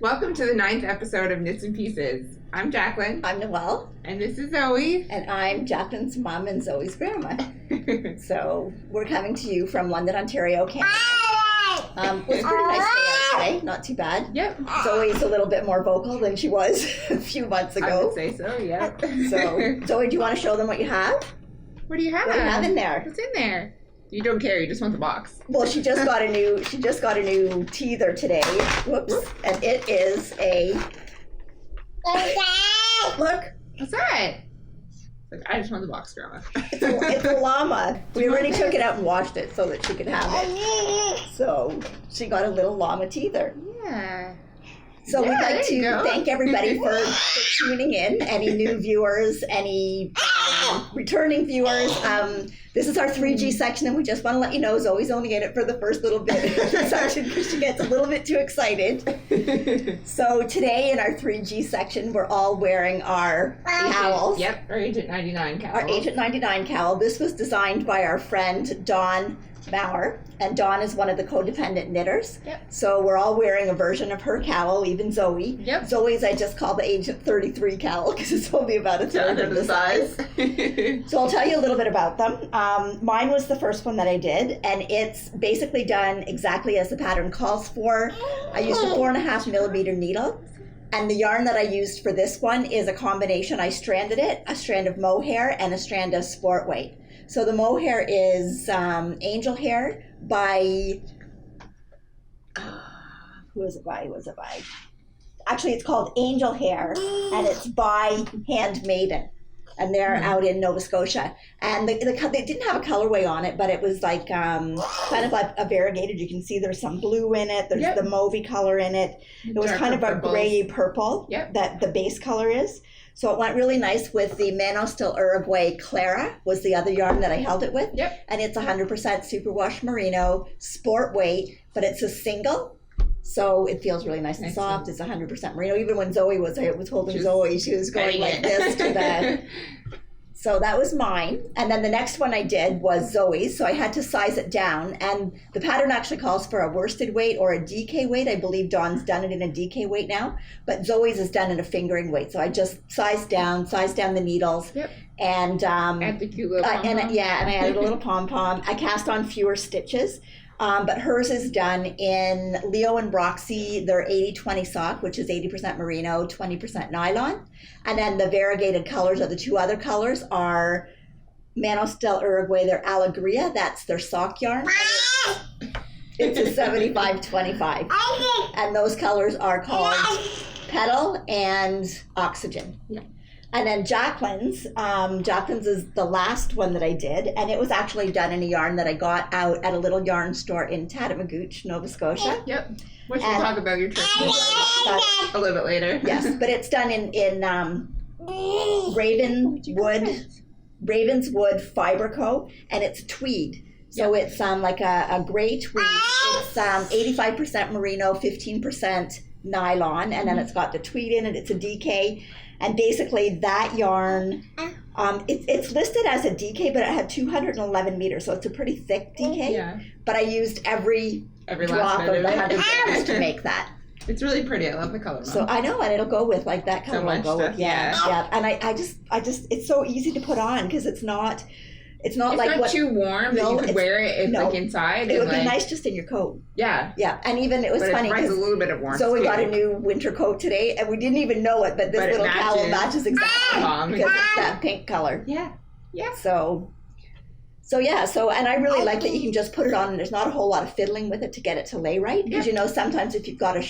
Welcome to the 9th episode of Knits and Pieces. I'm Jacqueline. I'm Noelle. And this is Zoe. And I'm Jacqueline's mom and Zoe's grandma. So we're coming to you from London, Ontario, Canada. It was a pretty nice day out today, not too bad. Yep. Zoe's a little bit more vocal than she was a few months ago. I would say so, yeah. So, Zoe, do you want to show them what you have? What do you have? What do you have in there? What's in there? You don't care, you just want the box. Well, she just got a new teether today. Whoops. And it is a look. What's that? Like, I just want the box, Grandma. It's a llama. We already took it out and washed it so that she could have it. So she got a little llama teether. Yeah. So we'd like to thank everybody for tuning in. Any new viewers, any returning viewers. This is our 3G section, and we just want to let you know Zoe's only in it for the first little bit of the section because she gets a little bit too excited. So today in our 3G section, we're all wearing our cowls. Yep, our Agent 99 cowl. Our Agent 99 cowl. This was designed by our friend Dawn Mawer, and Dawn is one of the codependent knitters. Yep. So we're all wearing a version of her cowl, even Zoe. Yep. Zoe's I just call the Agent 33 cowl because it's only about a third of the size. So I'll tell you a little bit about them. Mine was the first one that I did, and it's basically done exactly as the pattern calls for. I used a 4.5 millimeter needle. And the yarn that I used for this one is a combination. I stranded it, a strand of mohair and a strand of sport weight. So the mohair is Angel Hair by, who is it by? Actually, it's called Angel Hair, and it's by Handmaiden. And they're out in Nova Scotia. And they didn't have a colorway on it, but it was like kind of like a variegated. You can see there's some blue in it. There's the mauvey color in it. It was kind of a gray purple that the base color is. So it went really nice with the Manos del Uruguay Clara was the other yarn that I held it with. Yep. And it's 100% superwash merino, sport weight, but it's a single. So it feels really nice and soft. It's 100% merino. Even when Zoe was holding Zoe, she was going like this to the... So that was mine. And then the next one I did was Zoe's. So I had to size it down. And the pattern actually calls for a worsted weight or a DK weight. I believe Dawn's done it in a DK weight now. But Zoe's is done in a fingering weight. So I just sized down the needles. Yep. And add the cute little pom-pom. And I added a little pom-pom. I cast on fewer stitches. But hers is done in Leo and Roxy, their 80-20 sock, which is 80% merino, 20% nylon. And then the variegated colors of the two other colors are Manos del Uruguay, their Alegria, that's their sock yarn. It's a 75-25. And those colors are called Petal and Oxygen. Yeah. And then Jacqueline's is the last one that I did, and it was actually done in a yarn that I got out at a little yarn store in Tatamagouche, Nova Scotia. Yep. Which we'll talk about your trip a little bit later. Yes, but it's done in Ravenswood Fiber Co. and it's tweed. So it's like a gray tweed. It's 85% merino, 15% nylon, and then it's got the tweed in it. It's a DK. And basically that yarn, it's listed as a DK, but it had 211 meters, so it's a pretty thick DK. Yeah. But I used every drop of the 100 grams to make that. It's really pretty. I love the color. So I know, and it'll go with like that color. So much stuff, yeah. And I just, it's so easy to put on because it's not like too warm that you could wear it like inside. It would be nice just in your coat. Yeah. Yeah. And even it was funny because a little bit of warmth. So we got a new winter coat today and we didn't even know it, but this little cowl matches exactly because it's that pink color. Yeah. Yeah. So and I really like that you can just put it on and there's not a whole lot of fiddling with it to get it to lay right. Because sometimes if you've got a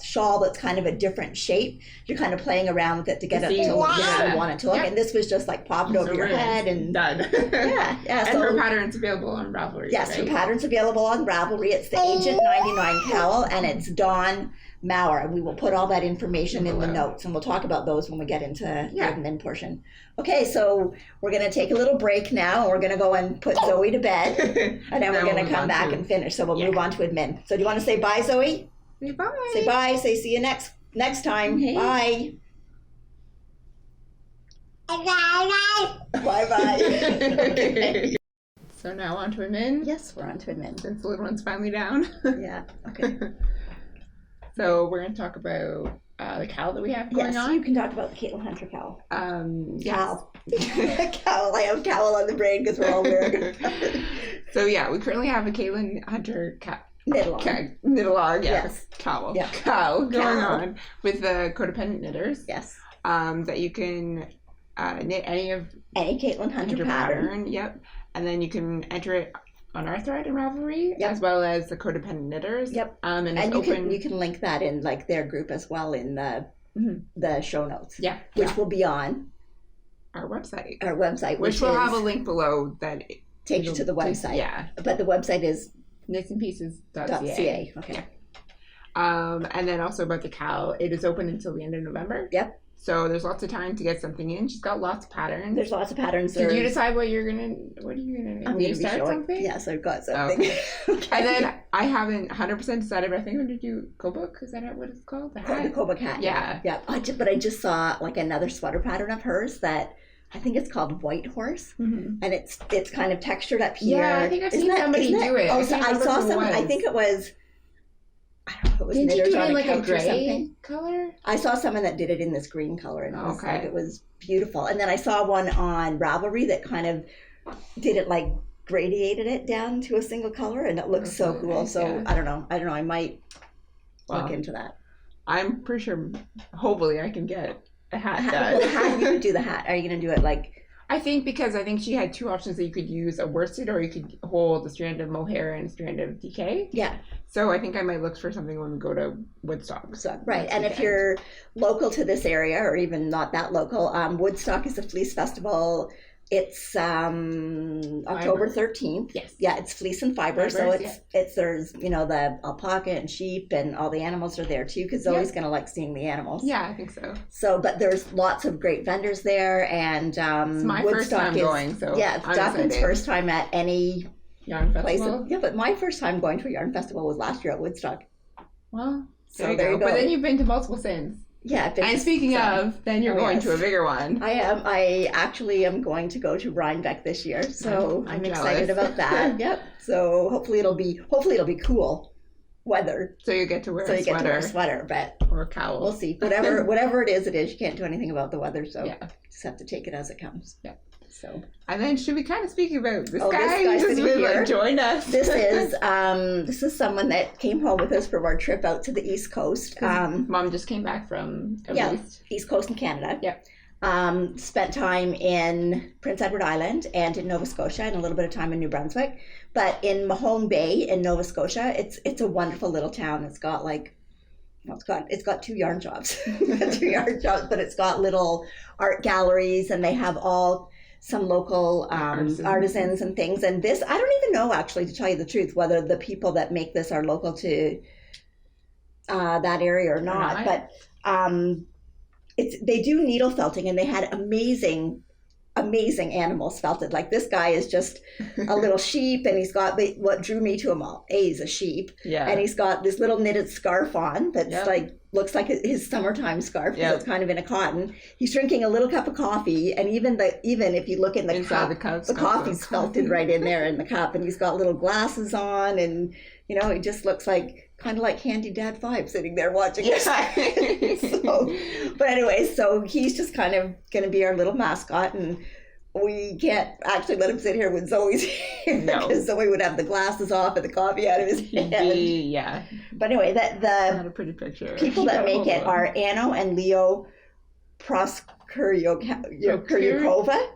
shawl that's kind of a different shape, you're kind of playing around with it to get it to look how you want it to look. And this was just like pop it over your head and done. Yeah. And her pattern's available on Ravelry. Yes, her pattern's available on Ravelry. It's the Agent 99 cowl and it's Dawn Mawer. We will put all that information in the notes and we'll talk about those when we get into the admin portion. Okay, so we're going to take a little break now and we're going to go and put Zoe to bed and then we're going to come back and finish. So we'll move on to admin. So do you want to say bye, Zoe? Say bye. Say bye. Say see you next time. Hey. Bye. Bye-bye. Okay. So now on to admin? Yes, we're on to admin. Since the little one's finally down. Yeah, okay. So we're going to talk about the Cowl that we have going Yes, on. you can talk about the Caitlyn Hunter Cowl. Yes. Cowl. Cowl. I have Cowl on the brain because we're all weird. So yeah, we currently have a Caitlyn Hunter Knit-along. yes. Cowl. Yeah. Cowl going Cowl. on with the codependent knitters. Yes. That you can knit any Caitlyn Hunter pattern. Yep. And then you can enter it on our thread in Ravelry, Yep. as well as the codependent knitters. Yep. And it's And you open. can link that in like their group as well in the show notes. Yeah. Which will be on our website. our website, Which will have a link below that takes you to the website. Yeah. But the website is knitsandpieces.ca. Okay. And then also about the Cowl, it is open until the end of November. Yep. So there's lots of time to get something in. She's got lots of patterns. There's lots of patterns. Did you decide what are you gonna I'm going to be showing. something? Yes, I've got something. Okay. Okay. And then I haven't 100% decided, but I think I'm gonna do Kobuk. Is that what it's called? The The hat? Kobuk hat. Yeah. Yeah. But I just saw like another sweater pattern of hers that I think it's called White Horse, Mm-hmm. and it's kind of textured up here. Yeah, I think I've Isn't seen somebody isn't do it. Oh, I so can't I remember saw who it someone. I was. think it was. I don't know if it was Didn't you knitters do it on in a like a couch or gray something. color? I saw someone that did it in this green color, and Okay. it was beautiful. And then I saw one on Ravelry that kind of did it like gradiated it down to a single color, and it looks That's so really cool. nice, So yeah. I don't know. I might Wow. look into that. I'm pretty sure, hopefully, I can get a hat Well, done. how are you gonna do the hat? Are you gonna do it like? I think she had two options that you could use a worsted or you could hold a strand of mohair and a strand of DK. Yeah. So I think I might look for something when we go to Woodstock. So, right, next and if weekend. you're local to this area, or even not that local, Woodstock is a fleece festival. It's October 13th. Yes. Yeah, it's fleece and fiber, so Fibers, it's there's the alpaca and sheep and all the animals are there too, because Zoe's Yep. gonna like seeing the animals. Yeah, I think so. So, but there's lots of great vendors there, and It's my Woodstock first time is, going, so yeah, it's I'm Jonathan's excited. first time at any Yarn place. festival. Yeah, but my first time going to a yarn festival was last year at Woodstock. Well, So there you there go. you go. But then you've been to multiple since. Yeah, I've been And to speaking some. of, then you're Oh, going yes. to a bigger one. I am. I actually am going to go to Rhinebeck this year, so I'm I'm jealous. excited about that. Yep. So hopefully it'll be cool weather, So you get to wear so a you get to wear a sweater sweater. But or a cowl. we'll see. Whatever it is, you can't do anything about the weather. So Yeah. just have to take it as it comes. Yeah. So And then should we kind of speak about this Oh, this guy guy who just sitting been, here. joined us? this is someone that came home with us from our trip out to the East Coast. Mom just came back from Yeah. East. East Coast in Canada. Yep. Spent time in Prince Edward Island and in Nova Scotia, and a little bit of time in New Brunswick. But in Mahone Bay in Nova Scotia, it's a wonderful little town. It's got it's got two yarn shops, but it's got little art galleries, and they have some local artisans and things. And this, I don't even know, actually, to tell you the truth, whether the people that make this are local to that area or not. But they do needle felting, and they had amazing animals felted. Like this guy is just a little sheep, and he's got what drew me to him all. He's a sheep, Yeah. and he's got this little knitted scarf on that's Yep. like looks like his summertime scarf, because Yep. it's kind of in a cotton. He's drinking a little cup of coffee, and even if you look in the Inside cup, the cup, the coffee's felted right in there in the cup, and he's got little glasses on, and it just looks kind of like Handy Dad 5 sitting there watching us. But anyway, so he's just kind of going to be our little mascot, and we can't actually let him sit here when Zoe's here, No. because Zoe would have the glasses off and the coffee out of his hand. Yeah. But anyway, Not a pretty picture. people that make it are Anno and Leo Proskuryukova.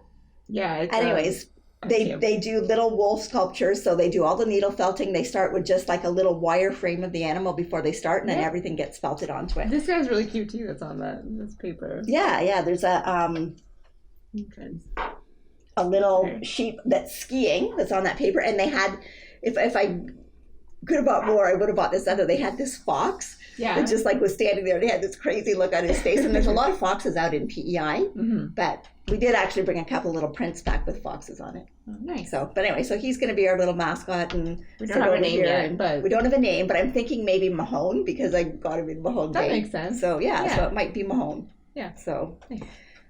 Yeah. It's, Anyways, they do little wolf sculptures, so they do all the needle felting. They start with just like a little wire frame of the animal before they start, and then Yeah. everything gets felted onto it. This guy's really cute too. That's on this paper. Yeah, there's Okay. a little Okay. sheep that's skiing that's on that paper, and they had, if I could have bought more, I would have bought this other. They had this fox Yeah. that just like was standing there, and he had this crazy look on his face. And there's a lot of foxes out in PEI, Mm-hmm. but we did actually bring a couple little prints back with foxes on it. Oh, nice. So, but anyway, so he's going to be our little mascot, and We sit don't have a over name here, yet, and but we don't have a name, but I'm thinking maybe Mahone, because I got him in Mahone that Bay. makes sense. So Yeah. so it might be Mahone. Yeah. So, Nice.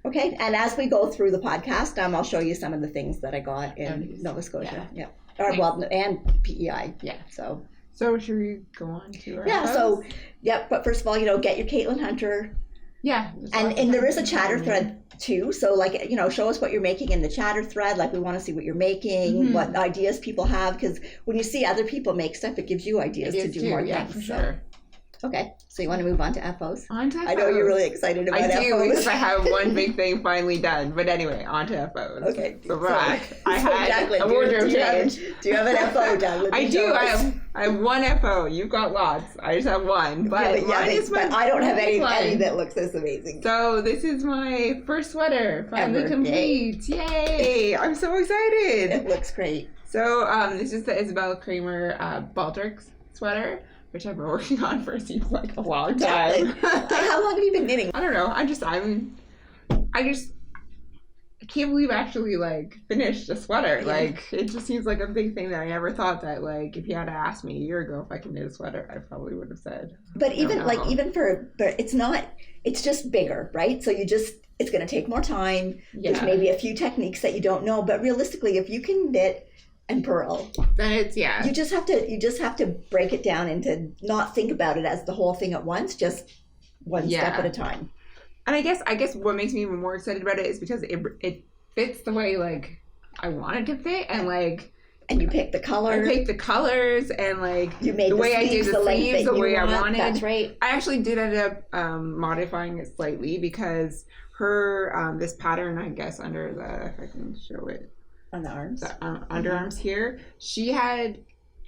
okay. And as we go through the podcast, I'll show you some of the things that I got in Nice. Nova Scotia. Yeah. Or Nice. well, and PEI. Yeah. So So should we go on to our Yeah, FOs? so, yep, but first of all, get your Caitlyn Hunter. Yeah. And there is a chatter thread too. So, like, show us what you're making in the chatter thread. Like, we want to see what you're making, what ideas people have. Because when you see other people make stuff, it gives you ideas to do more yeah, things. for sure. Okay, so you want to move on to FOs? On to FOs. I know you're really excited about FOs. I do, because I have one big thing finally done. But anyway, on to FOs. Okay. So I had Jacqueline, a wardrobe change. Do you have an FO, Jacqueline? I do. I have one FO. You've got lots. I just have one. But but I don't have any that looks this amazing. So this is my first sweater. Finally complete. Yay! I'm so excited. It looks great. So this is the Isabell Kraemer Baldric sweater, which I've been working on for seems like a long time. How long have you been knitting? I don't know. I can't believe I actually finished a sweater. Yeah. It just seems like a big thing that I never thought that if you had asked me a year ago if I could knit a sweater, I probably would have said. But it's just bigger, right? So it's going to take more time. Yeah. There's maybe a few techniques that you don't know, but realistically, if you can knit and purl, then it's you just have to break it down into not think about it as the whole thing at once, just one step at a time. And I guess what makes me even more excited about it is because it fits the way I want it to fit, and you pick the color. I picked the colors, and you made the way I did the sleeves, the way I wanted. That's right. I actually did end up modifying it slightly because her this pattern, I guess, under the, if I can show it on the arms, the underarms here, she had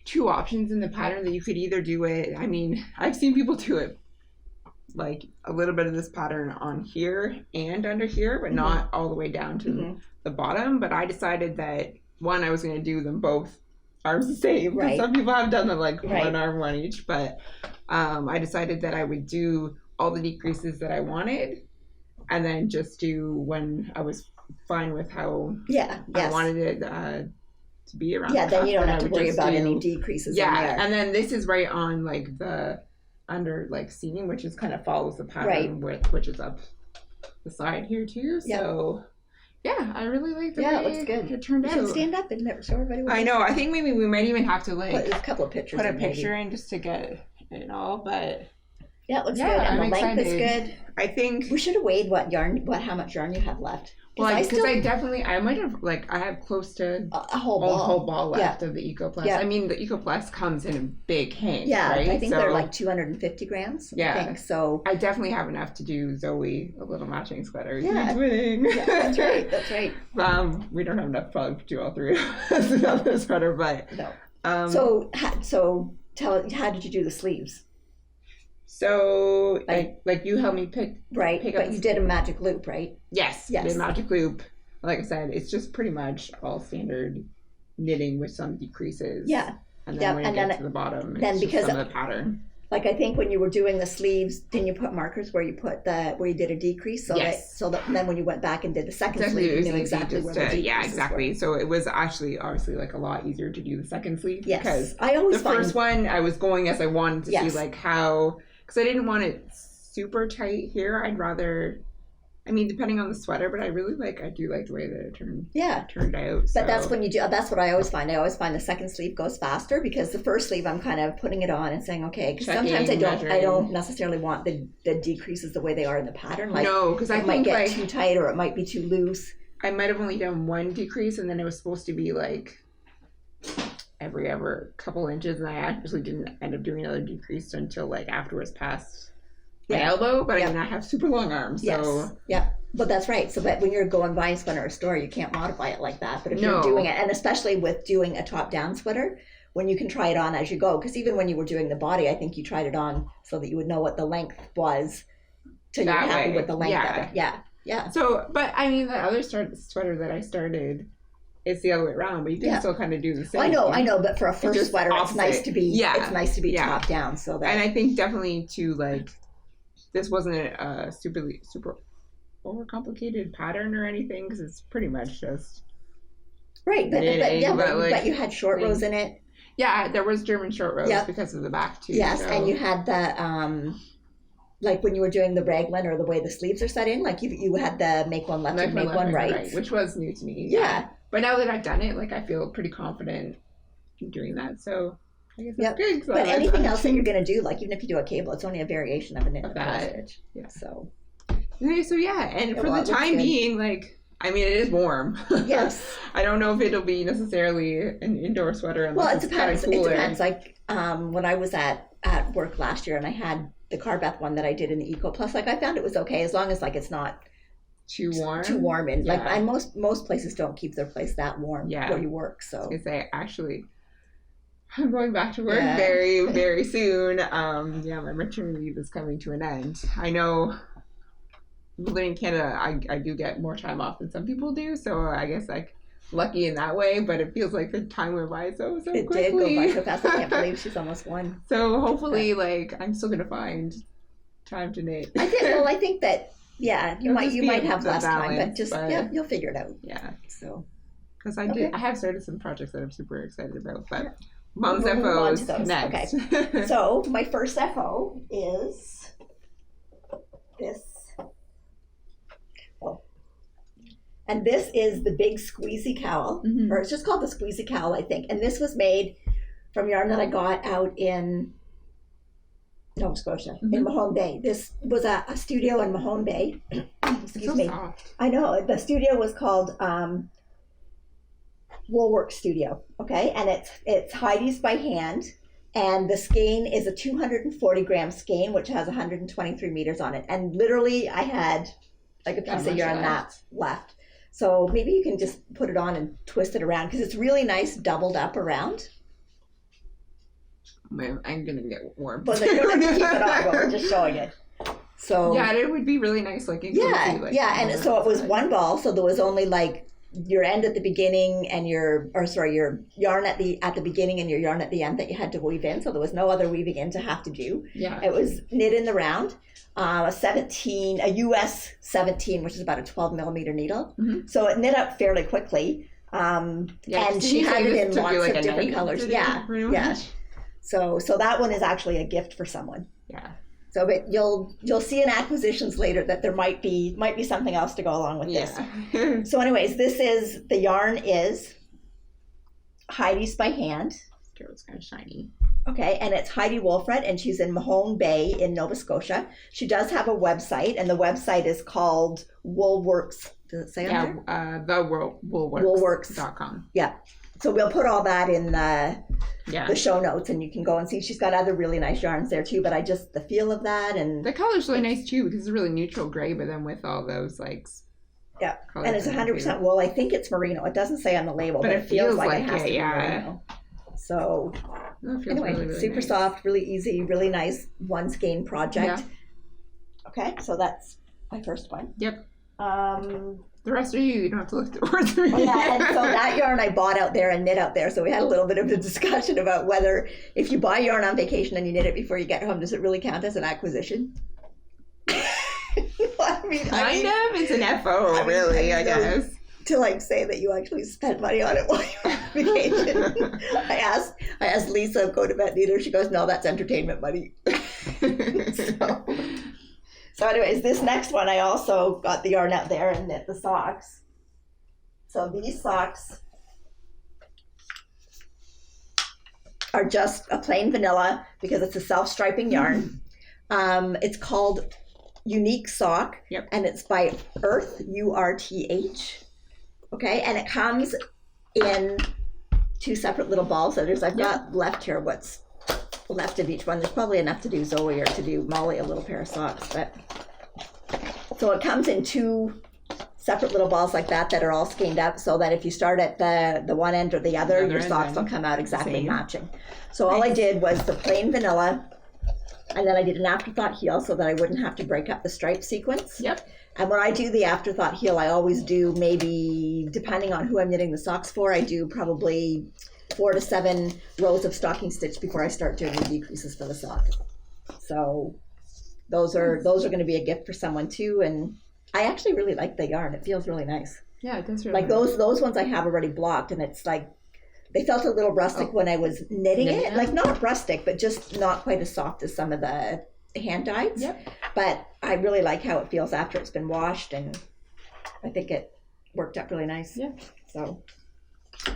two options in the pattern that you could either do it. I mean, I've seen people do it a little bit of this pattern on here and under here, but not all the way down to the bottom. But I decided that I was going to do them both arms the same. Right. Some people have done them one arm, one each. But I decided that I would do all the decreases that I wanted, and then just do when I was fine with how I wanted it to be around. Yeah, then you don't have to worry about any decreases. Yeah, and then this is right on the under seam, which is kind of follows the pattern which is up the side here too. So yeah, I really like the way it looks good. It turned out. Stand up and show everybody what I know. I think maybe we might even have to put a couple of pictures. Put a picture in just to get it all, but yeah, it looks good. And the length is good. I think we should have weighed how much yarn you have left. Well, because I might have I have close to a whole ball left of the Eco Plus. I mean, the Eco Plus comes in a big hank. Yeah, right? I think they're 250 grams. Yeah, I think so. I definitely have enough to do Zoe a little matching sweater. Yeah, winning. Yeah, that's right. That's right. We don't have enough probably to do all three of the sweater, but no. So how did you do the sleeves? So, you helped me pick but you did a magic loop, right? Yes. Did a magic loop. Like I said, it's just pretty much all standard knitting with some decreases. Yeah. And then when you get to the bottom, it's just some of the pattern. I think when you were doing the sleeves, didn't you put markers where you did a decrease? So that then when you went back and did the second sleeve, you knew exactly where the decreases Yeah, exactly. Were. So it was actually obviously a lot easier to do the second sleeve. Yes. Because I always first one, I was going as I wanted to see how... Because I didn't want it super tight here. I'd rather, depending on the sweater, but I do like the way that it turned out. So. But that's when you do, that's what I always find. I always find the second sleeve goes faster because the first sleeve I'm kind of putting it on and saying, okay, because sometimes I don't necessarily want the decreases the way they are in the pattern. No, because I might get too tight or it might be too loose. I might have only done one decrease and then it was supposed to be every couple inches, and I actually didn't end up doing another decrease until afterwards past my elbow. But I have super long arms, so but that's right. So but when you're going buying a sweater or a store, you can't modify it like that. But if you're doing it, and especially with doing a top-down sweater, when you can try it on as you go, because even when you were doing the body, I think you tried it on so that you would know what the length was till you're happy with the length of it. Yeah. So, but the other sweater that I started. It's the other way around, but you can still kind of do the same. I know, but for a first sweater, it's nice to be. It's nice to be top down, so that. And I think definitely too, this wasn't a super overcomplicated pattern or anything, because it's pretty much just. Right, but you had short rows in it. Yeah, there was German short rows because of the back too. Yes, and you had the when you were doing the raglan or the way the sleeves are set in, you had the make one left and make one right, which was new to me. Yeah. But now that I've done it, I feel pretty confident in doing that. So, I guess Yep. that's good. So But anything else that you're going to do, like even if you do a cable, it's only a variation of an inner that. passage. Yeah. So. Okay, so yeah, and Yeah, for well, the it looks time good. being, like, I mean, it is warm. Yes. I don't know if it'll be necessarily an indoor sweater unless Well, it it's kind depends. of cooler. It depends. Like when I was at work last year and I had the Carbeth one that I did in the Eco Plus, like I found it was okay as long as like it's not Too warm. Too warm, and like Yeah. I most places don't keep their place that warm Yeah. where you work. So I was gonna say, actually, I'm going back to work Yeah. very, very soon. Yeah, my maternity leave is coming to an end. I know living in Canada, I do get more time off than some people do, so I guess like lucky in that way, but it feels like the time went by so it quickly. did go by so fast. I can't believe she's almost one. So hopefully, like, I'm still gonna find time to knit. I think. Well, I think that you It'll just be might have a less time, but balance, just but- you'll figure it out. Yeah, So because I Okay. have started some projects that I'm super excited about, but Yeah. Mom's We'll move on to FOs those. next. so my first FO is this. Oh. And this is the big Squeezy Cowl, Mhm. or it's just called the Squeezy Cowl, I think. And this was made from yarn that I got out in Nova Scotia, in Mhm. Mahone Bay. This was a studio in Mahone Bay. It's Excuse so me. soft. I know. The studio was called Woolwork Studio, okay? And it's Heidi's by hand. And the skein is a 240 gram skein, which has 123 meters on it. And literally, I had like a That piece of much yarn that left. So maybe you can just put it on and twist it around because it's really nice doubled up around. I'm gonna get warm. But you don't have to keep it on, but we're just showing it. So Yeah, it would be really nice, like yeah, and so it was one ball, so there was only like your end at the beginning and your yarn at the beginning and your yarn at the end that you had to weave in. So there was no other weaving in to have to do. Yeah. It was knit in the round, a US 17, which is about a 12 millimeter needle. Mhm. So it knit up fairly quickly. Yeah, And she had it in lots of different colors. Yeah, yeah. much. So that one is actually a gift for someone. Yeah. So, but you'll see in acquisitions later that there might be something else to go along with this. Yeah. So, anyways, the yarn is Heidi's by hand. It's kind of shiny. Okay, and it's Heidi Wulfraat, and she's in Mahone Bay in Nova Scotia. She does have a website, and the website is called Woolworks. Does it say on Yeah, there? Woolworks.com. Yeah. So we'll put all that in the Yeah. show notes, and you can go and see. She's got other really nice yarns there too. But the feel of that, and The color's really nice too because it's a really neutral gray, but then with all those like yeah, colors and it's in it, 100% wool. I think it's merino. It doesn't say on the label, but it feels like it has to be merino. So too. It feels anyway, really, really super nice. soft, really easy, really nice one skein project. Yeah. Okay, so that's my first one. Yep. Um, The rest of you don't have to look towards me. oh yeah, and so that yarn I bought out there and knit out there. So we had a little bit of a discussion about whether if you buy yarn on vacation and you knit it before you get home, does it really count as an acquisition? I mean, It's an FO, really, I guess. to like say that you actually spent money on it while you were on vacation. I asked Lisa, go to Vet Neater. She goes, no, that's entertainment money. So anyways, this next one, I also got the yarn out there and knit the socks. So these socks are just a plain vanilla because it's a self-striping yarn. It's called Unique Sock, Yep. and it's by Urth, URTH. Okay, and it comes in two separate little balls. So I've got left here what's left of each one. There's probably enough to do Zoe or to do Molly a little pair of socks, but so it comes in two separate little balls like that are all skeined up so that if you start at the one end or the other, your socks will come out exactly same. matching. So all I did was the plain vanilla, and then I did an afterthought heel so that I wouldn't have to break up the stripe sequence. Yep. And when I do the afterthought heel, I always do maybe, depending on who I'm knitting the socks for, I do probably 4 to 7 rows of stocking stitch before I start doing the decreases for the sock. So those are going to be a gift for someone too. And I actually really like the yarn. It feels really nice. Yeah, it does really Like those ones I have already blocked, and it's like they felt a little rustic when I was knitting it. Like not rustic, but just not quite as soft as some of the hand dyes. Yep. But I really like how it feels after it's been washed, and I think it worked out really nice. Yeah. So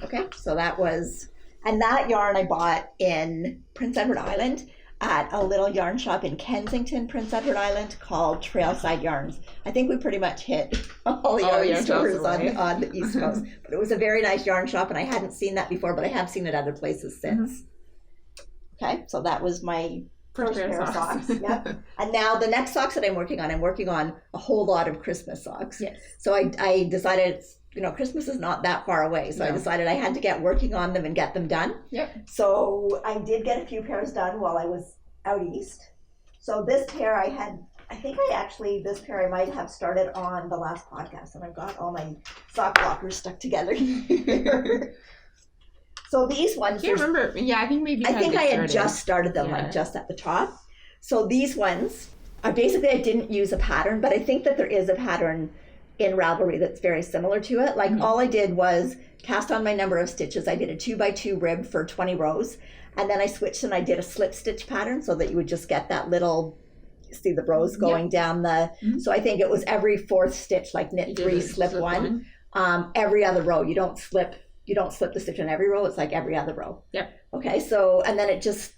okay, so that was And that yarn I bought in Prince Edward Island at a little yarn shop in Kensington, Prince Edward Island, called Trailside Yarns. I think we pretty much hit all the yarn stores on the East Coast. But it was a very nice yarn shop, and I hadn't seen that before, but I have seen it other places since. Okay, so that was my first pair of socks. Yep. And now the next socks that I'm working on a whole lot of Christmas socks. Yes. So I decided, Christmas is not that far away. So I decided I had to get working on them and get them done. Yep. So I did get a few pairs done while I was out east. So this pair this pair I might have started on the last podcast, and I've got all my sock blockers stuck together here. So these ones. I can't remember. Yeah, I think maybe. I had just started them, like just at the top. So these ones, I didn't use a pattern, but I think that there is a pattern in Ravelry that's very similar to it. Like all I did was cast on my number of stitches. I did a 2x2 rib for 20 rows, and then I switched and I did a slip stitch pattern so that you would just get that little, see the rows going down the. So I think it was every fourth stitch, like knit 3, slip 1. Every other row, you don't slip the stitch in every row. It's like every other row. Yep. Okay. So, and then it just,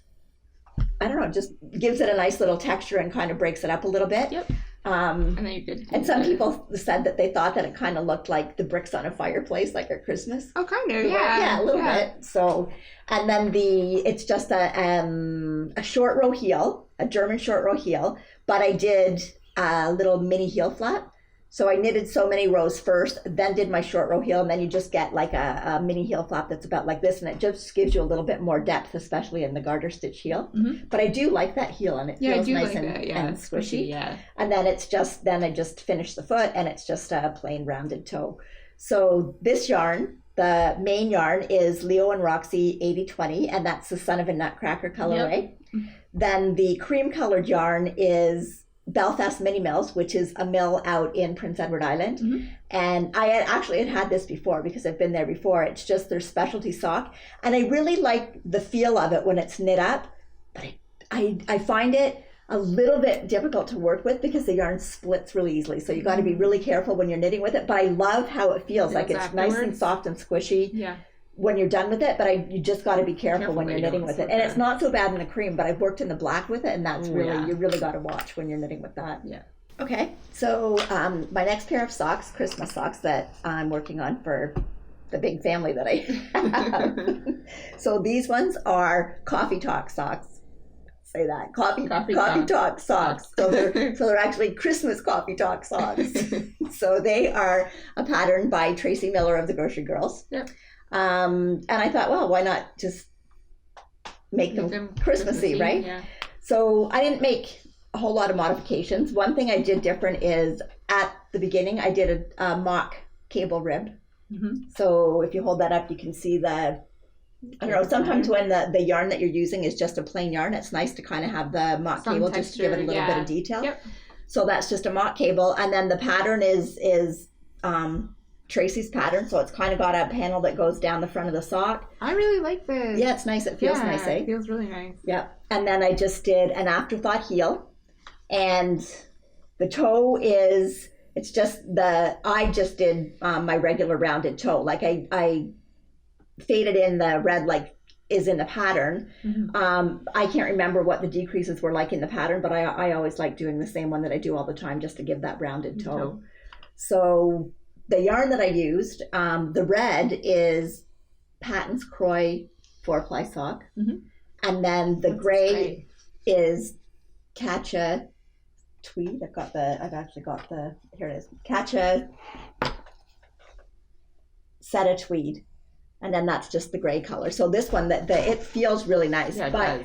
I don't know, just gives it a nice little texture and kind of breaks it up a little bit. Yep. And then you could. And some people said that they thought that it kind of looked like the bricks on a fireplace, like at Christmas. Oh, kind of. Yeah, a little bit. So, and then it's just a short row heel, a German short row heel, but I did a little mini heel flap. So I knitted so many rows first, then did my short row heel, and then you just get like a mini heel flap that's about like this, and it just gives you a little bit more depth, especially in the garter stitch heel. But I do like that heel, and it feels nice and squishy. Yeah. And then I just finish the foot, and it's just a plain rounded toe. So this yarn, the main yarn, is Leo and Roxy 80/20, and that's the Son of a Nutcracker colorway. Then the cream colored yarn is Belfast Mini Mills, which is a mill out in Prince Edward Island. And I had this before because I've been there before. It's just their specialty sock, and I really like the feel of it when it's knit up, but I find it a little bit difficult to work with because the yarn splits really easily, so you got to be really careful when you're knitting with it. But I love how it feels. Like it's nice and soft and squishy when you're done with it, but you just got to be careful when you're knitting with it. And it's not so bad in the cream, but I've worked in the black with it, and that's you really got to watch when you're knitting with that. Yeah. Okay, so my next pair of socks, Christmas socks that I'm working on for the big family that I have. So these ones are Coffee Talk socks. Say that, coffee talk socks. So they're actually Christmas Coffee Talk socks. So they are a pattern by Tracie Millar of the Grocery Girls. Yep. And I thought, well, why not just make them Christmassy, right? Yeah. So I didn't make a whole lot of modifications. One thing I did different is at the beginning, I did a mock cable rib. So if you hold that up, you can see I don't know, sometimes when the yarn that you're using is just a plain yarn, it's nice to kind of have the mock cable texture, just to give it a little bit of detail. Yep. So that's just a mock cable. And then the pattern is Tracie's pattern, so it's kind of got a panel that goes down the front of the sock. I really like this. Yeah, it's nice. It feels nice, eh? It feels really nice. Yeah. And then I just did an afterthought heel, and the toe is, it's just I just did my regular rounded toe. Like I faded in the red like is in the pattern. I can't remember what the decreases were like in the pattern, but I always like doing the same one that I do all the time just to give that rounded toe. So the yarn that I used, the red is Patton's Croy 4-ply sock. And then the gray is Katcha tweed. Here it is. Katcha Seta tweed. And then that's just the gray color. So this one, it feels really nice. Yeah, but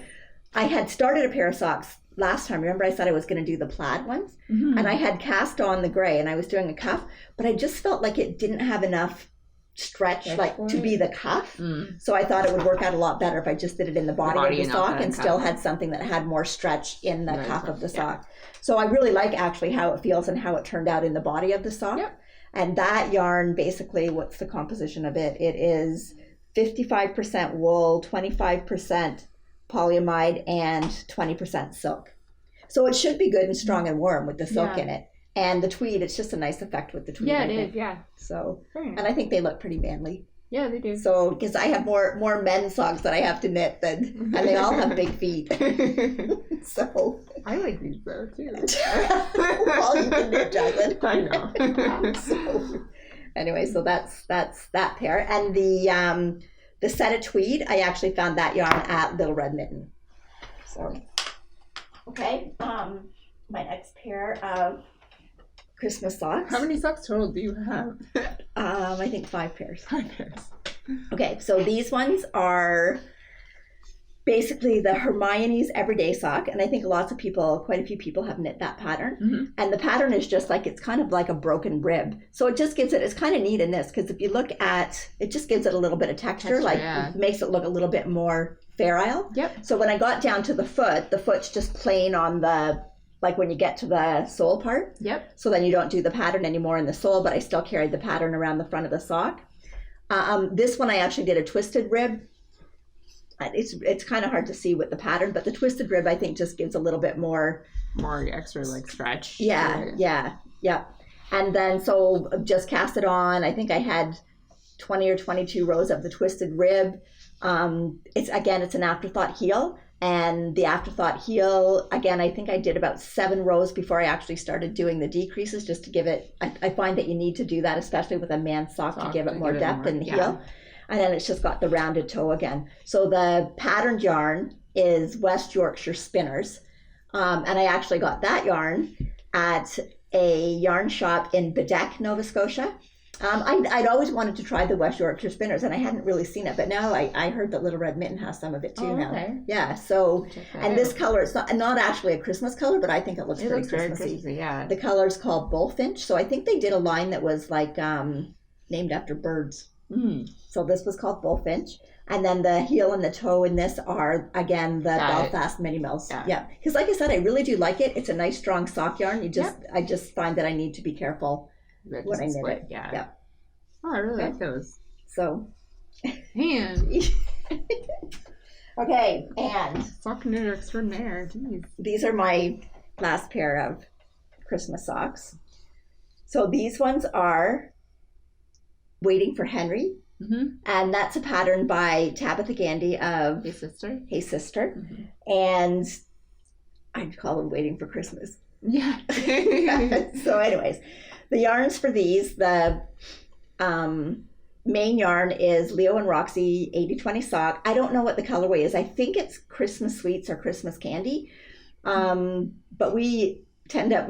I had started a pair of socks last time. Remember I said I was going to do the plaid ones? And I had cast on the gray and I was doing a cuff, but I just felt like it didn't have enough stretch to be the cuff. So I thought it would work out a lot better if I just did it in the body of the sock and still had something that had more stretch in the cuff of the sock. So I really like actually how it feels and how it turned out in the body of the sock. Yep. And that yarn, basically, what's the composition of it? It is 55% wool, 25% polyamide, and 20% silk. So it should be good and strong and warm with the silk in it. And the tweed, it's just a nice effect with the tweed. Yeah, it is, yeah. So, and I think they look pretty manly. Yeah, they do. So, because I have more men's socks that I have to knit and they all have big feet. So. I like these though, too. Well, you can knit, Jacqueline. I know. So, anyway, so that's that pair. And the set of tweed, I actually found that yarn at Little Red Mitten. So, okay. My next pair of Christmas socks. How many socks total do you have? I think 5 pairs. 5 pairs. Okay, so these ones are basically the Hermione's everyday sock, and I think quite a few people have knit that pattern. Mm-hmm. And the pattern is just like, it's kind of like a broken rib. So it just gives it's kind of neat in this, because if you look at, it just gives it a little bit of texture, yeah. It makes it look a little bit more ferile. Yep. So when I got down to the foot's just plain on the, like when you get to the sole part. Yep. So then you don't do the pattern anymore in the sole, but I still carried the pattern around the front of the sock. This one I actually did a twisted rib. It's kind of hard to see with the pattern, but the twisted rib I think just gives a little bit more extra like stretch. Yeah. And then so just cast it on. I think I had 20 or 22 rows of the twisted rib. It's an afterthought heel. And the afterthought heel, again, I think I did about 7 rows before I actually started doing the decreases, just to give it, I find that you need to do that, especially with a man's sock to give it more depth in the heel. And then it's just got the rounded toe again. So the patterned yarn is West Yorkshire Spinners. And I actually got that yarn at a yarn shop in Bedeck, Nova Scotia. I'd always wanted to try the West Yorkshire Spinners, and I hadn't really seen it, but now I heard that Little Red Mitten has some of it too now. Okay. Yeah, so, and this color, it's not actually a Christmas color, but I think it looks pretty Christmassy. Yeah. The color is called Bullfinch, so I think they did a line that was like named after birds. Mm. So this was called Bullfinch. And then the heel and the toe in this are, again, the Belfast Mini Mills. Yeah. Because like I said, I really do like it. It's a nice, strong sock yarn. I just find that I need to be careful when I knit it. Yeah. Oh, I really like those. So. And. Okay, and. Sock knitter extraordinaire. Jeez. These are my last pair of Christmas socks. So these ones are Waiting for Henry. Mm-hmm. And that's a pattern by Tabitha Gandee of Hey Sister. Mm-hmm. And I'd call them Waiting for Christmas. Yeah. So anyways, the yarns for these, the main yarn is Leo and Roxy 80/20 sock. I don't know what the colorway is. I think it's Christmas Sweets or Christmas Candy. But we tend up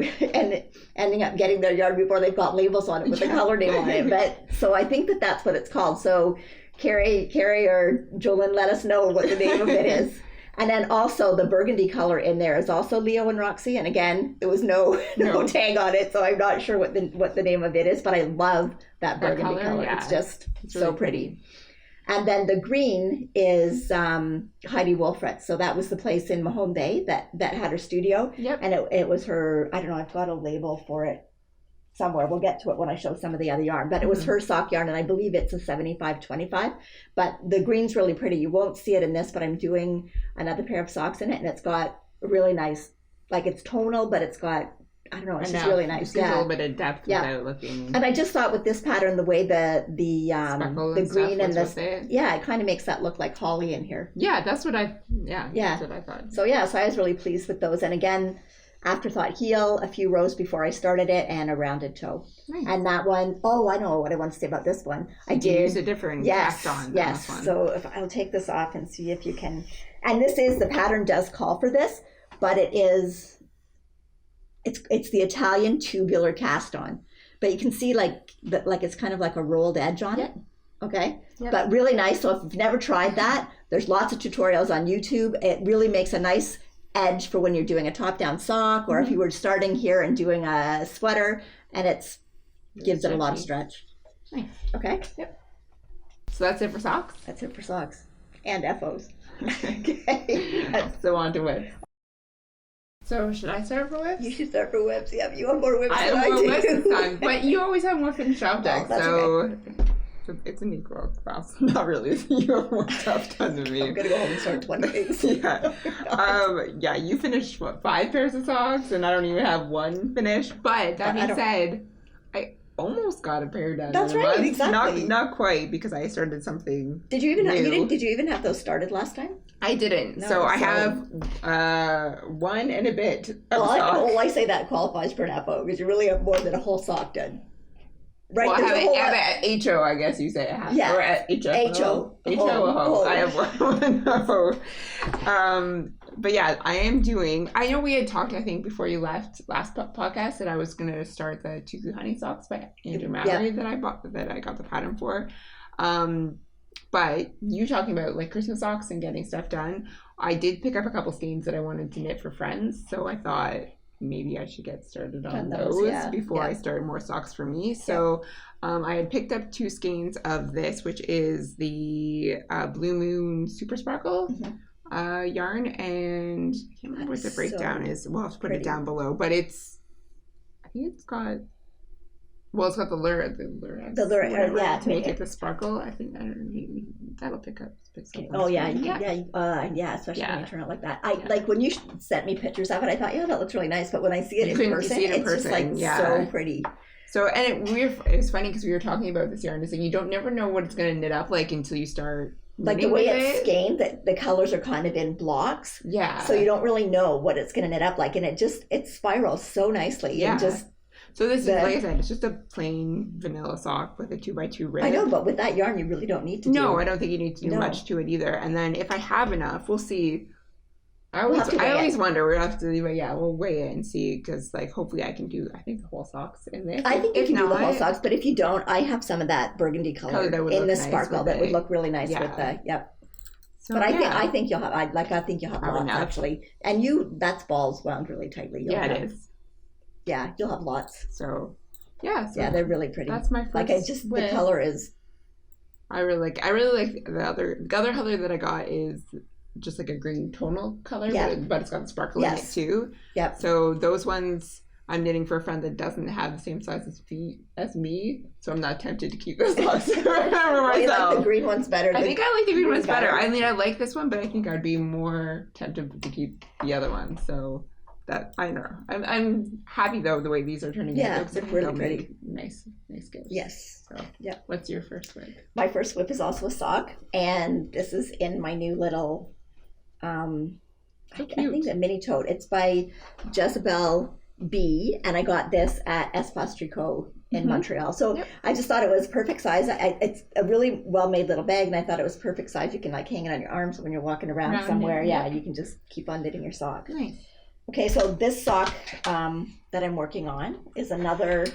ending up getting their yarn before they've got labels on it with the color name on it. But so I think that's what it's called. So Carrie or Jolyn, let us know what the name of it is. And then also the burgundy color in there is also Leo and Roxy. And again, there was no tag on it, so I'm not sure what the name of it is. But I love that burgundy color. Yeah. It's so really pretty. And then the green is Heidi Wulfraat. So that was the place in Mahone Bay that had her studio. Yep. And it was her, I don't know, I've got a label for it somewhere. We'll get to it when I show some of the other yarn. But it was her sock yarn, and I believe it's a 75/25. But the green's really pretty. You won't see it in this, but I'm doing another pair of socks in it, and it's got a really nice, like it's tonal, but it's got, I don't know, it's just really nice. A little bit of depth without looking. And I just thought with this pattern, the way the green and this, it kind of makes that look like holly in here. Yeah, that's what I thought. So I was really pleased with those. And again, afterthought heel, a few rows before I started it, and a rounded toe. Nice. And that one, I know what I want to say about this one. I did use a different cast on. Yes. This one. So if I'll take this off and see if you can. And the pattern does call for this, but it is. It's the Italian tubular cast on, but you can see like it's kind of like a rolled edge on it. Okay, but really nice. So if you've never tried that, there's lots of tutorials on YouTube. It really makes a nice edge for when you're doing a top-down sock, or if you were starting here and doing a sweater, and gives it a lot of stretch. Nice. Okay. Yep. So that's it for socks? That's it for socks and FOs. Okay. So on to whips. So should I start for whips? You should start for whips. Yeah, you have more whips than I do. I have more whips this time, but you always have more finished objects, okay. It's an equal class. Not really. You have more stuff done than me. I'm gonna go home and start 20 things. Yeah. You finished 5 pairs of socks, and I don't even have one finished. But that being said, almost got a pair done. That's in a right, month. exactly. Not quite, because I started something. Did you even new. did you even have those started last time? I didn't. No, so I have one and a bit of Well, sock. I say that qualifies for an FO because you really have more than a whole sock done. Right? Well, I There's a whole have it at HO, I guess you say I have. Yeah. Or at HO. HO. I have one ho. But yeah, I am doing. I know we had talked, I think, before you left last podcast that I was going to start the Tuku Honey Socks by Andrea Mowry that I got the pattern for. But you talking about like Christmas socks and getting stuff done, I did pick up a couple skeins that I wanted to knit for friends, so I thought maybe I should get started on those before I start more socks for me. So I had picked up 2 skeins of this, which is the Blue Moon Super Sparkle yarn, and I can't remember what the breakdown is. We'll have to put it down below, but I think it's got. Well, it's got the lure, to make it the sparkle. I think that'll pick up. Oh yeah, especially when you turn it like that. I like when you sent me pictures of it. I thought, yeah, that looks really nice. But when I see it in person, it's just like so pretty. So, and it's funny because we were talking about this yarn. Is that you don't never know what it's going to knit up like until you start. Like the way it's skeined, that the colors are kind of in blocks. Yeah. So you don't really know what it's going to knit up like, and it spirals so nicely. Yeah. And just. So this is, like I said, it's just a plain vanilla sock with a 2x2 rib. I know, but with that yarn, you really don't need to I don't think you need to do much to it either. And then if I have enough, we'll see. I always wonder. We'll have to, we'll weigh it and see, because like hopefully I can do, I think, the whole socks in this. I think you can do the whole socks, but if you don't, I have some of that burgundy color in the sparkle that would look really nice with the, So, but I think you'll have, I think you'll have lots enough. Actually. And that's balls wound really tightly. It is. Yeah, you'll have lots. So they're really pretty. That's my first the color is. I really like the other color that I got is just like a green tonal color, but it's got the sparkle in it too. Yep. So those ones I'm knitting for a friend that doesn't have the same size as feet as me, so I'm not tempted to keep those socks for myself. You like the green ones better. I think I like the green ones better. I mean, I like this one, but I think I'd be more tempted to keep the other one. So. That I know. I'm happy though the way these are turning out. Yeah, it's really pretty. Nice gifts. Yes. So, what's your first whip? My first whip is also a sock, and this is in my new little. I think a mini tote. It's by Isabell B, and I got this at Espace Tricot in Montreal. So I just thought it was perfect size. It's a really well made little bag, and I thought it was perfect size. You can like hang it on your arm, so when you're walking around somewhere, you can just keep on knitting your sock. Nice. Okay, so this sock that I'm working on is another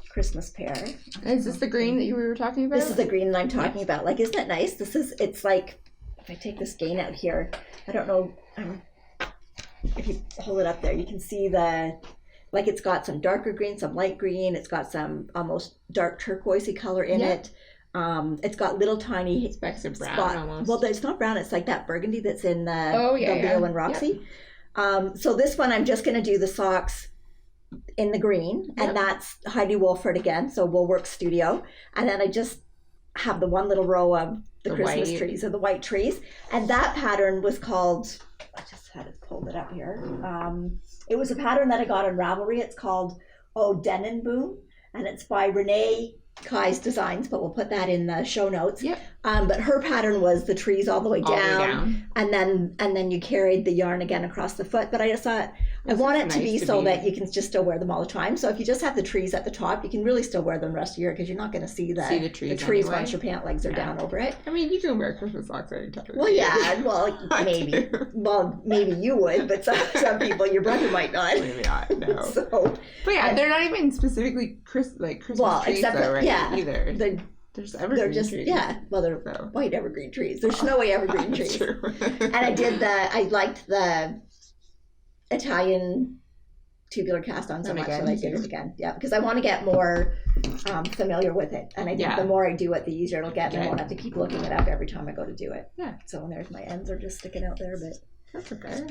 Christmas pair. Is this the green that you were talking about? This is the green that I'm talking about. Like, isn't it nice? It's like, if I take this skein out here, I don't know, if you hold it up there, you can see it's got some darker green, some light green. It's got some almost dark turquoisey color in it. It's got little tiny specks of brown almost. Well, it's not brown. It's like that burgundy that's in the Leo and Roxy. So this one, I'm just going to do the socks in the green, and that's Heidi Wulfraat again, so Woolworks Studio. And then I just have the one little row of the Christmas trees, or the white trees. And that pattern was called, I just had it pulled it up here. It was a pattern that I got on Ravelry. It's called Denenboom, and it's by Renee Kai's Designs, but we'll put that in the show notes. But her pattern was the trees all the way down. And then you carried the yarn again across the foot. But I just thought I want it to be so that you can just still wear them all the time. So if you just have the trees at the top, you can really still wear them the rest of the year, because you're not going to see the trees anyway. Once your pant legs are down over it. I mean, you can wear Christmas socks every time. Well, maybe. Well, maybe you would, but some people, your brother might not. Maybe not. No. But they're not even specifically Christmas trees, though, right? Either. There's evergreen trees. They're white evergreen trees. There's snowy evergreen trees. True. And I liked the Italian tubular cast on so much that I did it again. Yeah, because I want to get more familiar with it. And I think the more I do it, the easier it'll get. And I won't have to keep looking it up every time I go to do it. Yeah. So there's my ends are just sticking out there, but that's okay.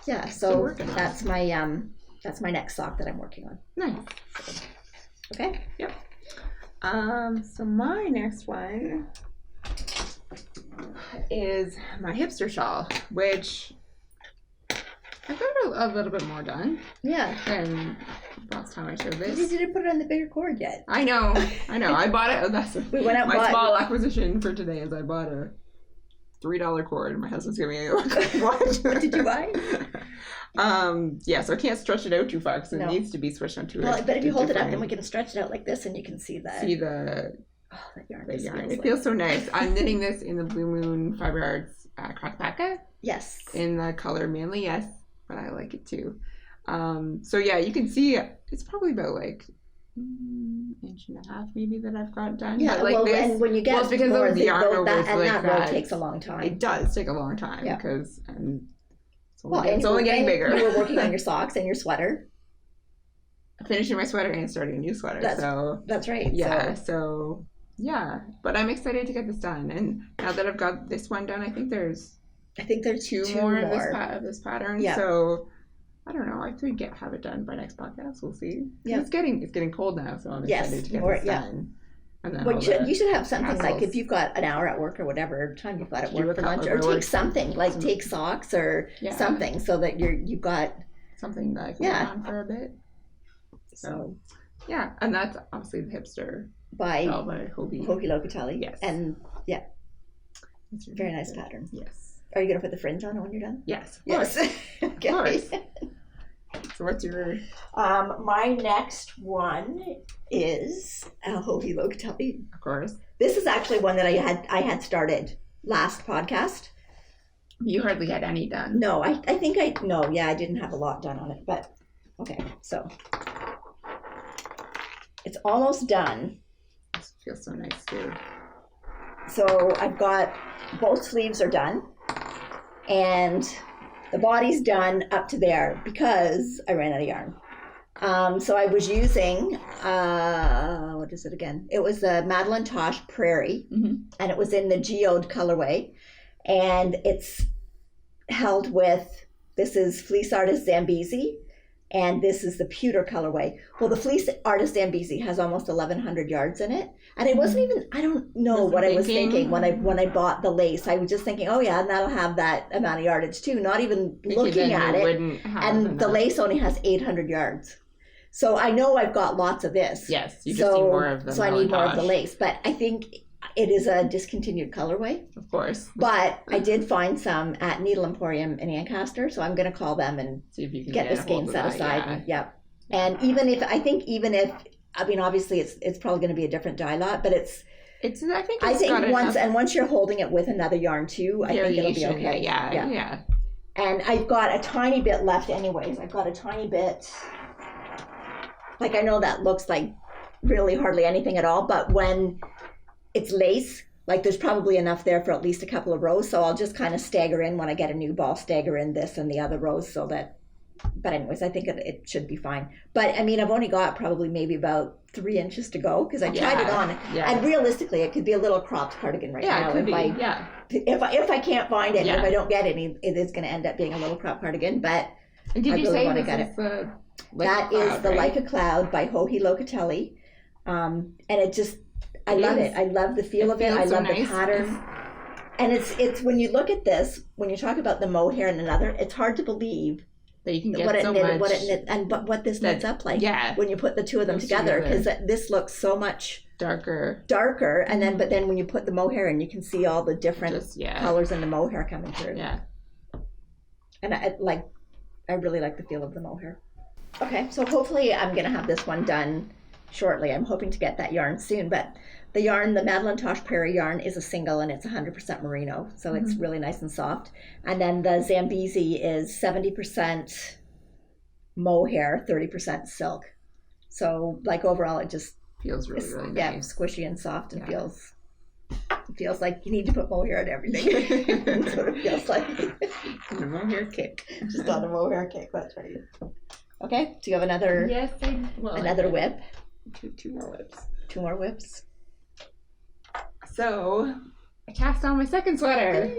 Yeah, so that's my next sock that I'm working on. Nice. Okay. Yep. So my next one is my hipster shawl, which I've got a little bit more done Yeah. than last time I showed this. You didn't put it on the bigger cord yet. I know. I bought it. That's We went out and my bought small acquisition for today is I bought a $3 cord. My husband's giving me a what? What did you buy? Yeah, so I can't stretch it out too far because it No. needs to be switched onto Well, but if you hold it up, then we can can stretch it out like this, and you can see that. see the That yarn. the just yarn. feels It like- feels so nice. I'm knitting this in the Blue Moon Fiber Arts Crockpaka Yes. in the color Manly, yes, but I like it too. So yeah, you can see it's probably about like inch and a half maybe that I've got done. Yeah. But like well, this, and when you get it's because more of the yarn that, over and like that that. row takes a long time. It does take a long time Yeah. because Well, it's only getting bigger. You were working on your socks and your sweater. Finishing my sweater and starting a new sweater. That's right. Yeah, so yeah, but I'm excited to get this done. And now that I've got this one done, I think there's two more of this pattern. Yeah. So I don't know. I could have it done by next podcast. We'll see. Yeah. It's getting cold now, so I'm excited to get this done. And then Well, you should have something like hassles. if you've got an hour at work or whatever time you've got at Do a work for lunch, couple or of take work. something like take socks or something so that you've got something that I can Yeah. work on for a bit. so Yeah, and that's obviously the Hipster by Shawl by Hobie. Locatelli. Yes. And It's really very nice good. pattern. Yes. Are you gonna put the fringe on when you're done? Yes. Of Yes. course. Okay. course. So what's your My next one is Hobie Locatelli. of course. This is actually one that I had started last podcast. You hardly had any done. No, I think I didn't have a lot done on it, but okay, so it's almost done. This feels so nice too. So I've got both sleeves are done, and the body's done up to there because I ran out of yarn. So I was using what is it again? It was the Madeline Tosh Prairie, and it was in the geode colorway, and it's held with, this is Fleece Artist Zambezi, and this is the pewter colorway. Well, the Fleece Artist Zambezi has almost 1,100 yards in it, and it wasn't even, I don't know what I was thinking when I bought the lace. I was just thinking, oh yeah, and that'll have that amount of yardage too, not even looking at it. And the lace only has 800 yards. So I know I've got lots of this. Yes, you just need more of them. So I need more of the lace, but I think it is a discontinued colorway. Of course. But I did find some at Needle Emporium in Ancaster, so I'm going to call them and see if you can get this game set aside. Yeah. And even if obviously it's probably going to be a different dye lot, but I think once you're holding it with another yarn too, I think it'll be okay. Yeah. And I've got a tiny bit left anyways. I've got a tiny bit, like I know that looks like really hardly anything at all, but when it's lace, like there's probably enough there for at least a couple of rows, so I'll just kind of stagger in when I get a new ball, stagger in this and the other rows so that, but anyways, I think it should be fine. But I mean, I've only got probably maybe about 3 inches to go because I tried it on, and realistically it could be a little cropped cardigan now. If I can't find it, if I don't get any, it is going to end up being a little cropped cardigan, but and did I you really say want to this get is it. That is the Like a Cloud by Hobie Locatelli, and it just, I love it. I love the feel of it. I love the pattern. And it's when you look at this, when you talk about the mohair and another, it's hard to believe that you can get what this knits up like when you put the two of them together, because this looks so much darker, and then but then when you put the mohair in, you can see all the different colors in the mohair coming through. And I really like the feel of the mohair. Okay, so hopefully I'm gonna have this one done shortly. I'm hoping to get that yarn soon, but the yarn, the Madeline Tosh Prairie yarn, is a single and it's 100% merino, so it's really nice and soft. And then the Zambezi is 70% mohair, 30% silk. So like overall it just feels really nice. Squishy and soft, and feels like you need to put mohair on everything. That's what it feels like. And a mohair kick. Just on a mohair kick, that's right. Okay, do you have another? Yes, another whip. Two more whips. 2 more whips. So I cast on my second sweater.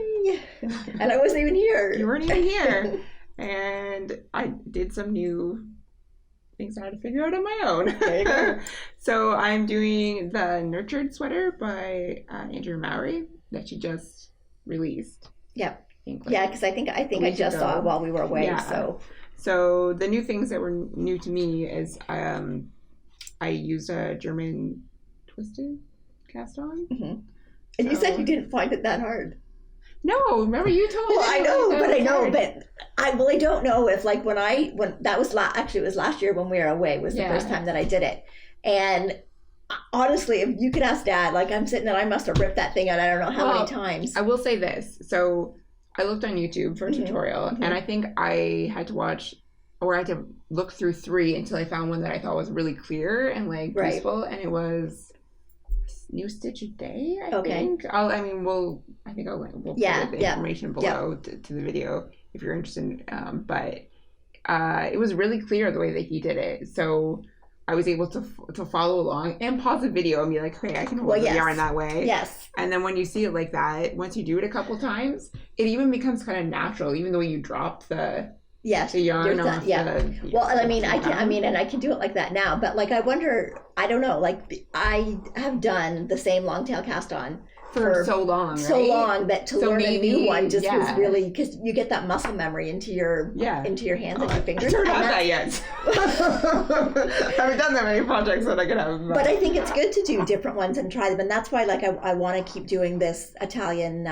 And I wasn't even here. You weren't even here. And I did some new things I had to figure out on my own. There you go. So I'm doing the Nurtured sweater by Andrea Mowry that she just released. Yep. think. Yeah, because I think I just saw it while we were away. Yeah. So the new things that were new to me is I used a German twisted cast on. Mm-hmm. And you said you didn't find it that hard. No, remember you told me. Well, I don't know if like when that was actually it was last year when we were away was the first time that I did it. And honestly, if you could ask Dad, like I'm sitting and I must have ripped that thing out I don't know how many times. I will say this. So I looked on YouTube for a tutorial and I think I had to watch or I had to look through 3 until I found one that I thought was really clear and like useful, and it was New Stitch a Day, I think. We'll put the information below to the video if you're interested. But it was really clear the way that he did it. So I was able to follow along and pause the video and be like, okay, I can hold the yarn that way. Yes. And then when you see it like that, once you do it a couple times, it even becomes kind of natural, even though you drop the yarn off. Well, and I can do it like that now, but like I wonder, I don't know, like I have done the same long tail cast on for so long, that to learn a new one just was really, because you get that muscle memory into your hands and your fingers. I haven't done that yet. I haven't done that many projects that I could have. But I think it's good to do different ones and try them, and that's why like I want to keep doing this Italian.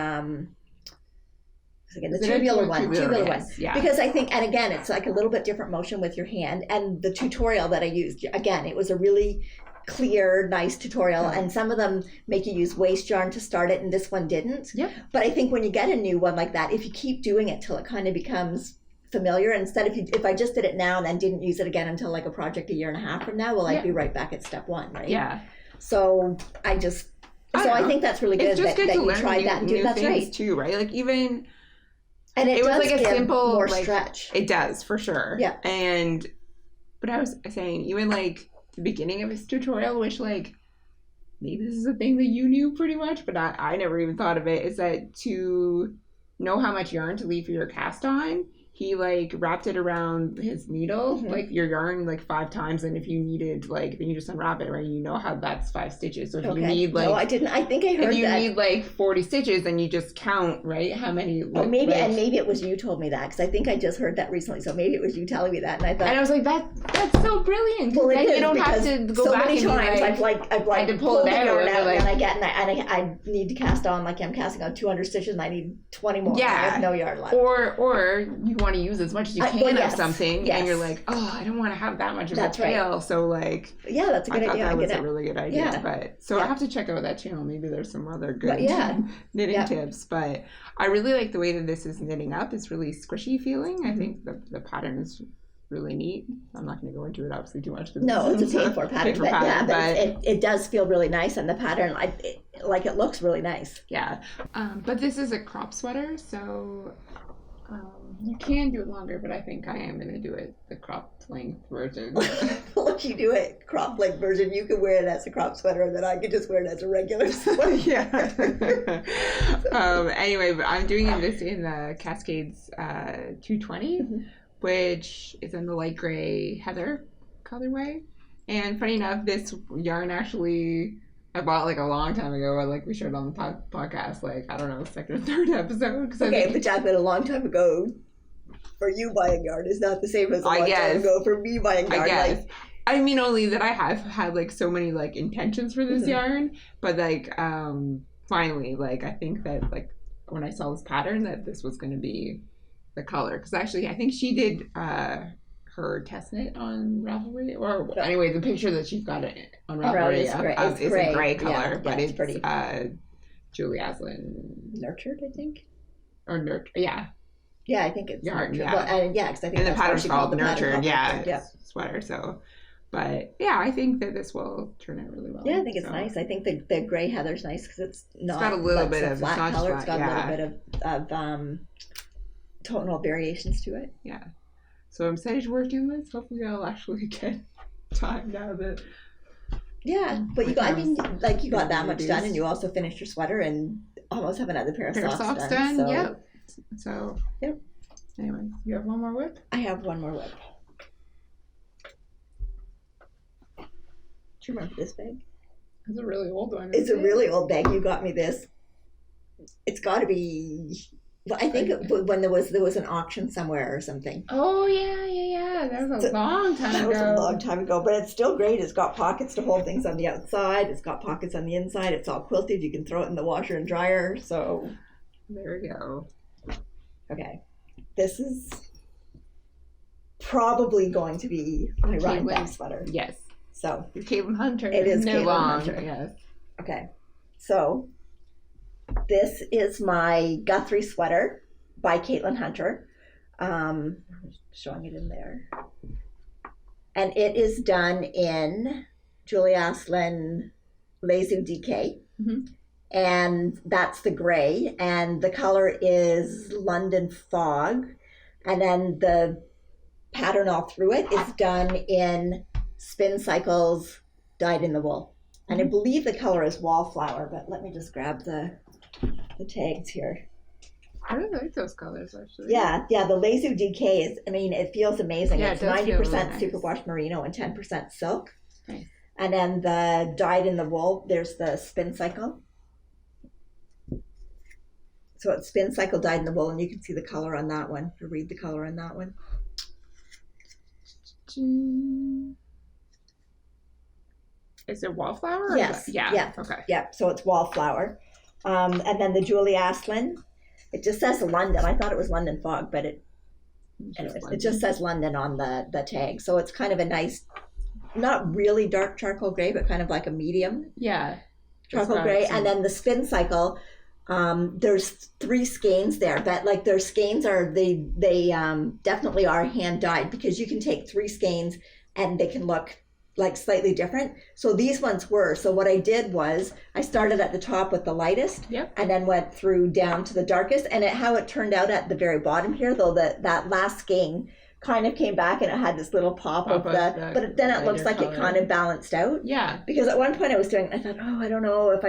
Again, the tubular one, because I think, and again, it's like a little bit different motion with your hand. And the tutorial that I used, again, it was a really clear, nice tutorial, and some of them make you use waste yarn to start it, and this one didn't. Yeah. But I think when you get a new one like that, if you keep doing it till it kind of becomes familiar, instead if I just did it now and then didn't use it again until like a project a year and a half from now, I'd be right back at step 1, right? Yeah. So I think that's really good that you tried that and do. That's right too, right? Like even. And it was like a simple more stretch. It does for sure. Yeah. But I was saying, even like the beginning of his tutorial, which like maybe this is a thing that you knew pretty much, but I never even thought of it, is that to know how much yarn to leave for your cast on, he like wrapped it around his needle, like your yarn, like 5 times, and if you needed like, then you just unwrap it, right? You know how that's 5 stitches. So if you need like, no, I didn't. I think I heard that. If you need like 40 stitches, then you just count, right? How many? Like, maybe it was you told me that, because I think I just heard that recently. So maybe it was you telling me that, and I thought, and I was like, that's so brilliant. Well, then you don't have to go back many and times I've to pull it out, and I need to cast on, like I'm casting on 200 stitches and I need 20 more. Yeah. I have no yarn left. Or you want to use as much as you can of something, and you're like, I don't want to have that much of a tail. Right. So like, that's a good idea. That was a really good idea. Yeah. But so I have to check out that channel. Maybe there's some other good knitting tips. But I really like the way that this is knitting up. It's really squishy feeling. I think the pattern is really neat. I'm not going to go into it obviously too much. No, it's a paid-for pattern. But it does feel really nice, and the pattern, it looks really nice. Yeah. But this is a crop sweater, so you can do it longer, but I think I am going to do it the crop length version. Well, if you do it crop length version, you can wear it as a crop sweater, and then I can just wear it as a regular sweater. Yeah. Anyway, I'm doing this in the Cascades 220, which is in the light gray heather colorway. And funny enough, this yarn actually I bought like a long time ago, or like we showed on the podcast, like I don't know, 2nd or 3rd episode. But Jacqueline, a long time ago for you buying yarn is not the same as a long time ago for me buying yarn. Like, I mean, only that I have had like so many like intentions for this yarn, but like finally, like I think that like when I saw this pattern that this was going to be the color, because actually I think she did her test knit on Ravelry, or anyway, the picture that she's got it on Ravelry is a gray color, but it's pretty. Julie Aslin Nurtured, I think, or Nurtured, yeah, I think it's yarn, Nurtured. Well, because I think and the pattern's called Nurtured, yeah, sweater. So, but yeah, I think that this will turn out really well. Yeah, I think it's nice. I think the gray heather's nice because it's not. It's got a little bit of flat color. Flat, it's got a little bit of tonal variations to it. Yeah. So I'm excited to work in this. Hopefully I'll actually get time now that... Yeah, but you got that much done, and you also finished your sweater and almost have another pair of socks done. So. Yep. So, yep. Anyway, you have one more whip? I have one more whip. Do you remember this bag? It's a really old one. It's a really old bag. You got me this. It's got to be I think when there was an auction somewhere or something. Oh yeah. That was a long time ago. That was a long time ago, but it's still great. It's got pockets to hold things on the outside. It's got pockets on the inside. It's all quilted. You can throw it in the washer and dryer. So there we go. Okay, this is probably going to be my ride back sweater. Yes. So it's Caitlyn Hunter. It is no Caitlyn long. Hunter. Yes. Okay, so this is my Guthrie sweater by Caitlyn Hunter. I'm showing it in there. And it is done in Julie Aslin Lezu DK. Mm-hmm. And that's the gray. And the color is London Fog. And then the pattern all through it is done in Spin Cycles dyed in the wool. And I believe the color is Wallflower, but let me just grab the tags here. I really like those colors, actually. Yeah, the Lezu DK is, I mean, it feels amazing. Yeah, it's it does 90% feel really nice. superwash merino and 10% silk. Nice. And then the dyed in the wool, there's the Spin Cycle. So it's Spin Cycle dyed in the wool, and you can see the color on that one, or read the color on that one. Is it Wallflower? Yes. Yeah. Okay. Yeah, so it's Wallflower. And then the Julie Aslin, it just says London. I thought it was London Fog, but it just says London on the tag. So it's kind of a nice, not really dark charcoal gray, but kind of like a medium charcoal gray. And then the Spin Cycle, there's 3 skeins there, but like their skeins are, they definitely are hand dyed, because you can take 3 skeins and they can look like slightly different. So these ones were. So what I did was I started at the top with the lightest, and then went through down to the darkest. And how it turned out at the very bottom here, though, that last skein kind of came back and it had this little pop of the, but then it looks like color. It kind of balanced out. Yeah. Because at one point I thought, I don't know if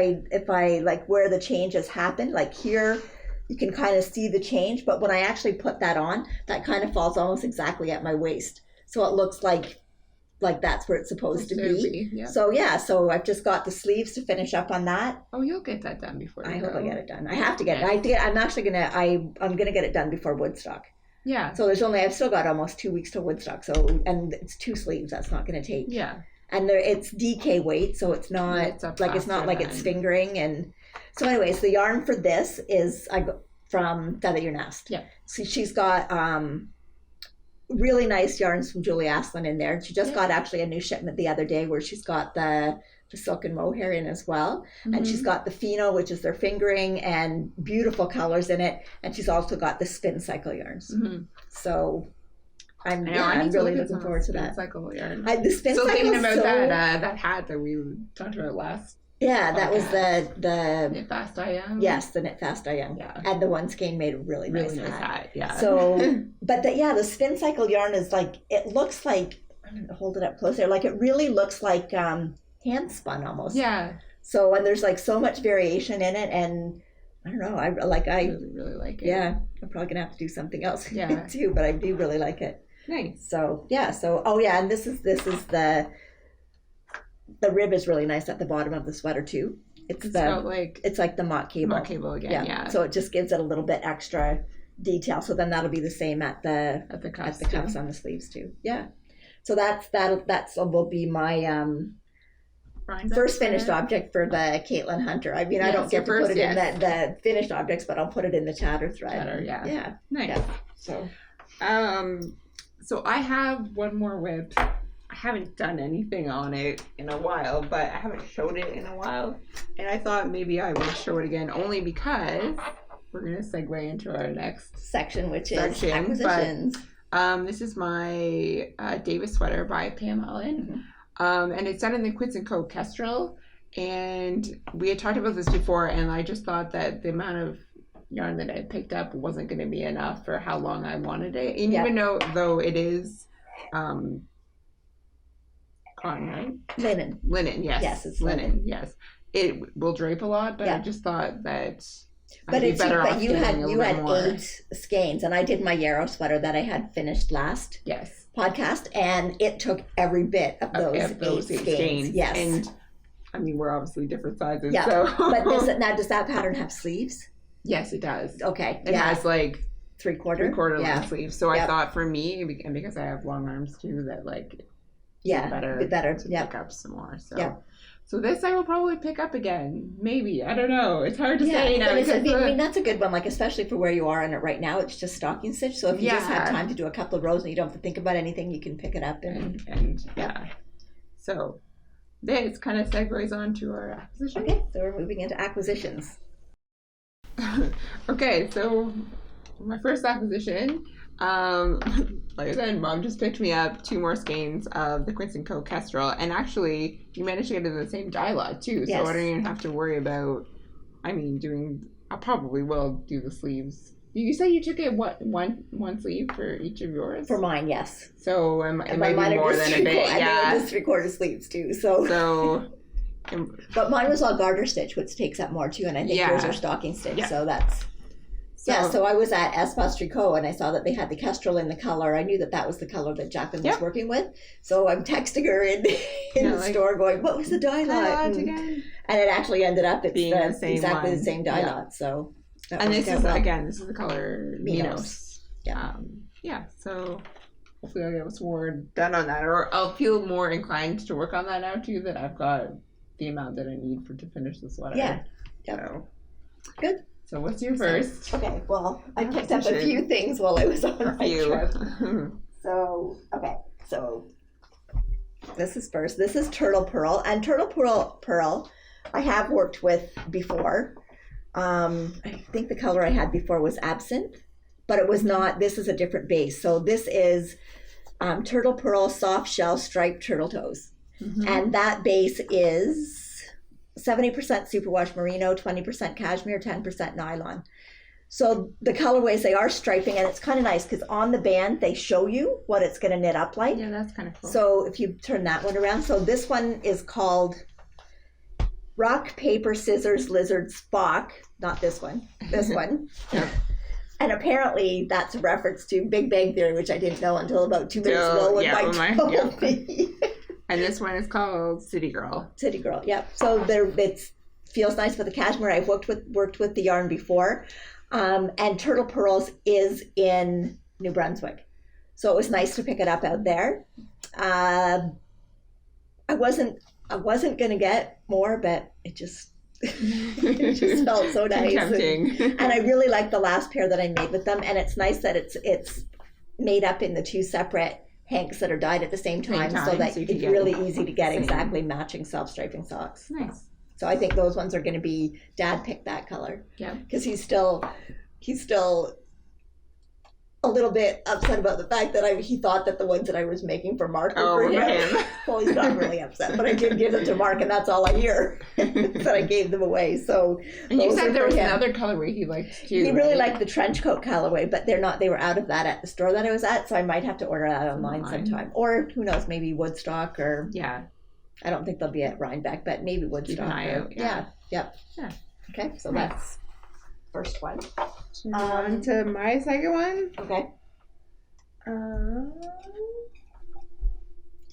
I like where the changes happen. Like here, you can kind of see the change, but when I actually put that on, that kind of falls almost exactly at my waist. So it looks like that's where it's supposed to be. Yeah. So I've just got the sleeves to finish up on that. Oh, you'll get that done before I hope I get it done. I have to get it. I'm actually I'm gonna get it done before Woodstock. Yeah. So I've still got almost 2 weeks till Woodstock. So, and it's 2 sleeves. That's not gonna take. Yeah. And it's DK weight, so it's not it's not like it's fingering. And so anyways, the yarn for this is I got from Feather Your Nest. Yeah. So she's got really nice yarns from Julie Aslin in there. She just got actually a new shipment the other day where she's got the silk and mohair in as well. Mm-hmm. And she's got the pheno, which is their fingering, and beautiful colors in it. And she's also got the Spin Cycle yarns. Mm-hmm. So I'm really looking forward to that. Cycle yarn. The Spin Cycle. Cycle. Thinking about that hat that we talked about last. Yeah, that was the Knit Fast I Am. Yes, the Knit Fast I Am. Yeah. And the one skein made a really nice hat. Yeah. So, but the Spin Cycle yarn is like, it looks like, I'm going to hold it up closer, like it really looks like hand spun almost. Yeah. So, and there's like so much variation in it, and I don't know, I really like it. Yeah. I'm probably going to have to do something else too, but I do really like it. Nice. So, and this is the rib is really nice at the bottom of the sweater too. It's like the mock cable. Mock cable again, yeah. So it just gives it a little bit extra detail. So then that'll be the same at the cuffs on the sleeves too. Yeah. So that's will be my first finished object for the Caitlyn Hunter. I mean, I don't get to put it in the finished objects, but I'll put it in the chatter thread. Yeah. Nice. Yeah. So I have one more whip. I haven't done anything on it in a while, but I haven't showed it in a while. And I thought maybe I would show it again, only because we're going to segue into our next section, which is acquisitions. But, this is my Davis sweater by Pam Allen. Mm-hmm. And it's done in the Quids & Co. Kestrel. And we had talked about this before, and I just thought that the amount of yarn that I picked up wasn't going to be enough for how long I wanted it. And even though it is... cotton, right? Linen, yes. Yes, it's linen. Yes, it will drape a lot, but I just thought that I'd be better off you had more. 8 skeins, and I did my yarrow sweater that I had finished last podcast, and it took every bit of those 8 skeins. Yes, and I mean we're obviously different sizes. Yeah, so. But does that pattern have sleeves? Yes, it does. Okay. It has like 3/4 length sleeves. So I thought for me, and because I have long arms too, that like better to pick up some more. So this I will probably pick up again. Maybe. I don't know. It's hard to say now. I mean, that's a good one, like especially for where you are on it right now. It's just stocking stitch. So if you just have time to do a couple of rows and you don't have to think about anything, you can pick it up and So this kind of segues on to our acquisition. Okay, so we're moving into acquisitions. Okay, so my first acquisition, like I said, Mom just picked me up 2 more skeins of the Quince & Co. Kestrel, and actually you managed to get in the same dye lot too, so I don't even have to worry about, I probably will do the sleeves. You said you took it one sleeve for each of yours? For mine, yes. So it might be more than a bit. Yeah, just 3/4 sleeves too. So but mine was all garter stitch, which takes up more too, and I think yours are stocking stitch. Yeah. So that's so I was at Espace Tricot and I saw that they had the Kestrel in the color. I knew that was the color that Jacqueline was working with. So I'm texting her in the store going, what was the dye lot? And it actually ended up being exactly the same dye lot. So this is the color Minos. So hopefully I'll get some more done on that, or I'll feel more inclined to work on that now too, that I've got the amount that I need to finish the sweater. Yeah. So. Good. So what's your first? Okay, well, I picked up a few things while I was on my trip. So this is first. This is Turtle Pearl. And Turtle Pearl, I have worked with before. I think the color I had before was Absinthe, but it was not. This is a different base. So this is Turtle Pearl Soft Shell Striped Turtle Toes. Mm-hmm. And that base is 70% superwash merino, 20% cashmere, 10% nylon. So the colorways, they are striping, and it's kind of nice because on the band they show you what it's going to knit up like. Yeah, that's kind of cool. So if you turn that one around, so this one is called Rock, Paper, Scissors, Lizard, Spock. Not this one. This one. Yeah. And apparently that's a reference to Big Bang Theory, which I didn't know until about 2 minutes ago when Mike told me. And this one is called City Girl. City Girl, yep. So it feels nice with the cashmere. I've worked with the yarn before. And Turtle Pearls is in New Brunswick. So it was nice to pick it up out there. I wasn't going to get more, but it just felt so nice. Tempting. And I really like the last pair that I made with them. And it's nice that it's made up in the 2 separate hanks that are dyed at the same time so that it's really easy to get exactly matching self-striping socks. Nice. So I think those ones are going to be, Dad picked that color. Yeah. Because he's still a little bit upset about the fact that he thought that the ones that I was making for Mark were for him. Well, he's not really upset, but I did give them to Mark, and that's all I hear. That I gave them away. So, and you said there was another colorway he liked too. He really liked the trench coat colorway, but they're not. They were out of that at the store that I was at, so I might have to order that online sometime. Or who knows, maybe Woodstock or I don't think they'll be at Rhinebeck, but maybe Woodstock. Keep an eye out. Yeah. Okay, so that's first one. On to my second one. Okay.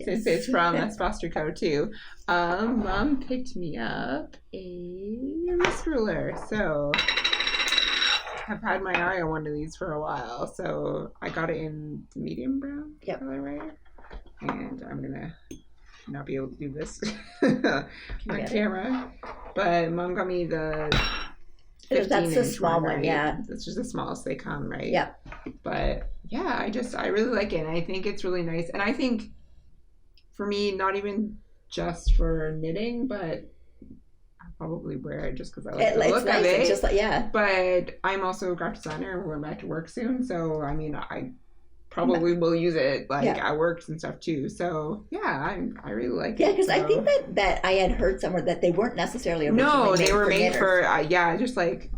Since it's from Espace Tricot too, Mom picked me up a wrist ruler. So I've had my eye on one of these for a while. So I got it in the medium brown colorway, and I'm gonna not be able to do this on camera. But Mom got me the that's the small one, right? Yeah. It's just the smallest they come, right? Yeah. But yeah, I really like it. And I think it's really nice. And I think for me, not even just for knitting, but I'll probably wear it just because I like the look of it. It's just But I'm also a graphic designer and we're going back to work soon. So, I mean, I probably will use it at work and stuff too. So yeah, I really like it. Yeah, because I think that I had heard somewhere that they weren't necessarily originally they were made for just like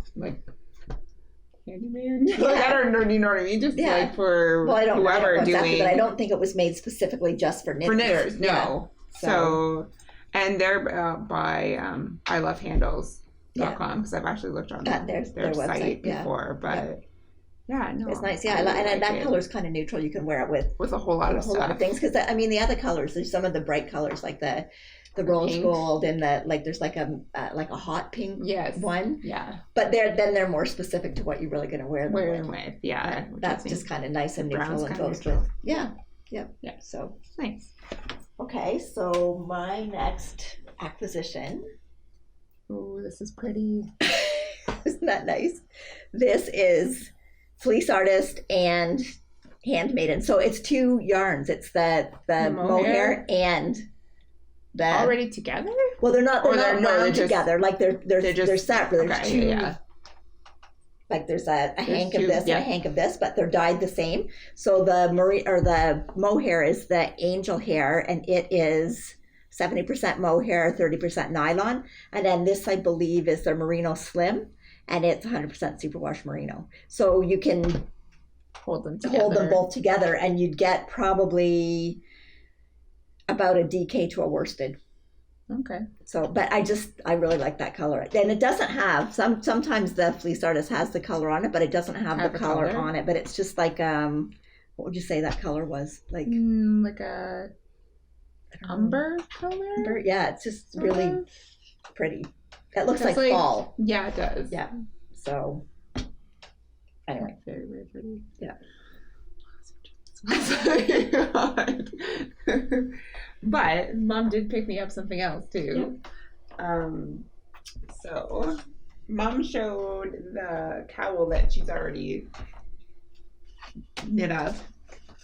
handyman. I don't know, you know what I mean? Just like for whoever doing. Exactly, but I don't think it was made specifically just for knitters. For knitters, no. Yeah. So and they're by I Love Handles.com because I've actually looked on their site before, but. Yeah, no, it's nice. Yeah, and that color's kind of neutral. You can wear it with a whole lot of things. Because I mean, the other colors, there's some of the bright colors like the the rose pink. gold, and the like. There's like a hot pink one. Yeah. But they're more specific to what you're really going to wear them with. Yeah. That's just kind of nice and neutral and goes neutral. with. Yeah. Yep. Yeah. So Nice. okay, so my next acquisition. Oh, this is pretty. Isn't that nice? This is Fleece Artist and Handmaiden. So it's 2 yarns. It's the mohair and the Already together? Well, they're not they're wound just- together. Like they're separate. There's 2. Yeah. Like there's a hank of 2, this and a hank of this, but they're dyed the same. So the mohair is the angel hair, and it is 70% mohair, 30% nylon. And then this, I believe, is the merino slim, and it's 100% superwash merino. So you can Hold them both together, and you'd get probably about a DK to a worsted. Okay. So, but I really like that color, and it doesn't have sometimes the Fleece Artist has the color on it, but it doesn't have the color on it. But it's just like what would you say that color was like? Like a umber color. Umber, yeah, it's just really pretty. It looks like fall. Yeah, it does. Yeah. So anyway, very, very pretty. Yeah. But Mom did pick me up something else too. Yeah. So Mom showed the cowl that she's already knit up.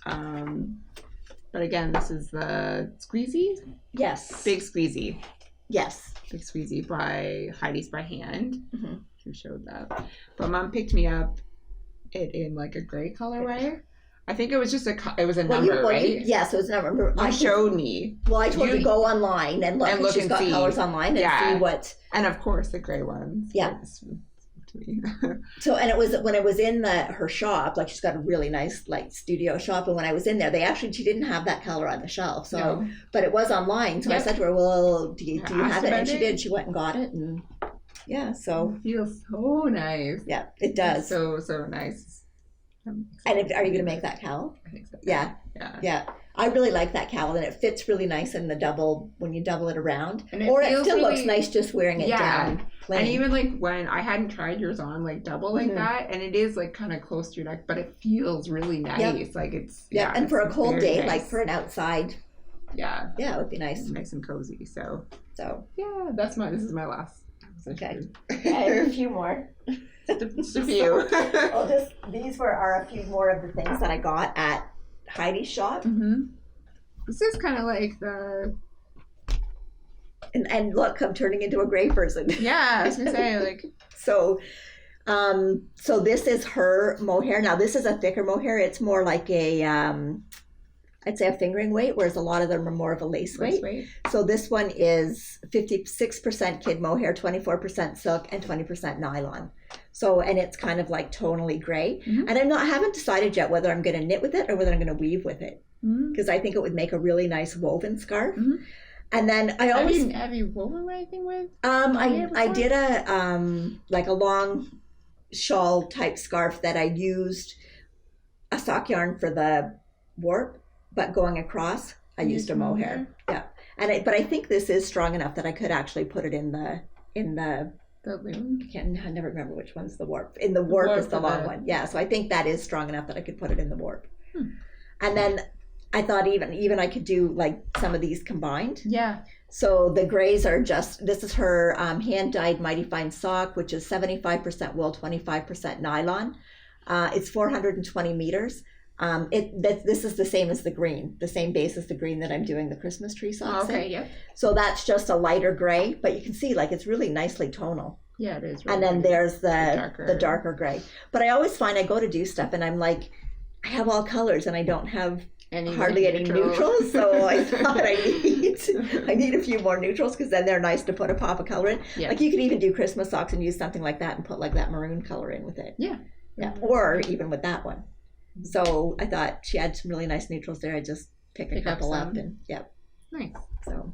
But again, this is the Squeezy. Yes. Big Squeezy. Yes. Big Squeezy by Heidi's by hand. Mm-hmm. Who showed that? But Mom picked me up it in like a gray colorway. I think it was just number, right? Yes, it was a number. You showed me. Well, I told you to go online and look she's got see. colors online and see what. And of course, the gray ones. Yeah. To me. So, and it was when it was in her shop, like she's got a really nice like studio shop, and when I was in there, she didn't have that color on the shelf. So, no. But it was online. So I said to her, "Well, do you have it?" And she did. She went and got it, and yeah. So it feels so nice. Yeah, it does. It's so nice. And are you going to make that cowl? I think so. Yeah. I really like that cowl, and it fits really nice in when you double it around. And it still looks nice just wearing it down plain. And even like when I hadn't tried yours on like double like that, and it is like kind of close to your neck, but it feels really nice. Yep. Like it's and for a cold day, nice. like for an outside. Yeah, it would be nice. Nice and cozy. So yeah, this is my last. Okay. I have a few more. Just a few. These are a few more of the things that I got at Heidi's shop. Mm-hmm. This is kind of like the. And look, I'm turning into a gray person. Yeah, I was gonna say like. So this is her mohair. Now this is a thicker mohair. It's more like I'd say a fingering weight, whereas a lot of them are more of a lace weight. So this one is 56% kid mohair, 24% silk, and 20% nylon. So, and it's kind of like tonally gray. Mm-hmm. And I haven't decided yet whether I'm going to knit with it or whether I'm going to weave with it. Because I think it would make a really nice woven scarf. Mm-hmm. And then I always... Have you woven anything with? I did a long shawl type scarf that I used a sock yarn for the warp. But going across, I used a mohair. Yeah, but I think this is strong enough that I could actually put it in the loom. I never remember which one's the warp. In the warp is the long one. Yeah, so I think that is strong enough that I could put it in the warp. And then I thought even I could do like some of these combined. Yeah. So the grays are this is her hand dyed Mighty Fine sock, which is 75% wool, 25% nylon. It's 420 meters. This is the same as the green, the same base as the green that I'm doing the Christmas tree socks in. Yep. So that's just a lighter gray, but you can see like it's really nicely tonal. Yeah, it is. Really and then there's the darker gray. But I always find I go to do stuff and I'm like, I have all colors and I don't have hardly any neutrals. So I thought I need a few more neutrals because then they're nice to put a pop of color in. Yeah. Like you could even do Christmas socks and use something like that and put like that maroon color in with it. Yeah. Yeah. Or even with that one. So I thought she had some really nice neutrals there. I just pick a couple up and yep. Nice. So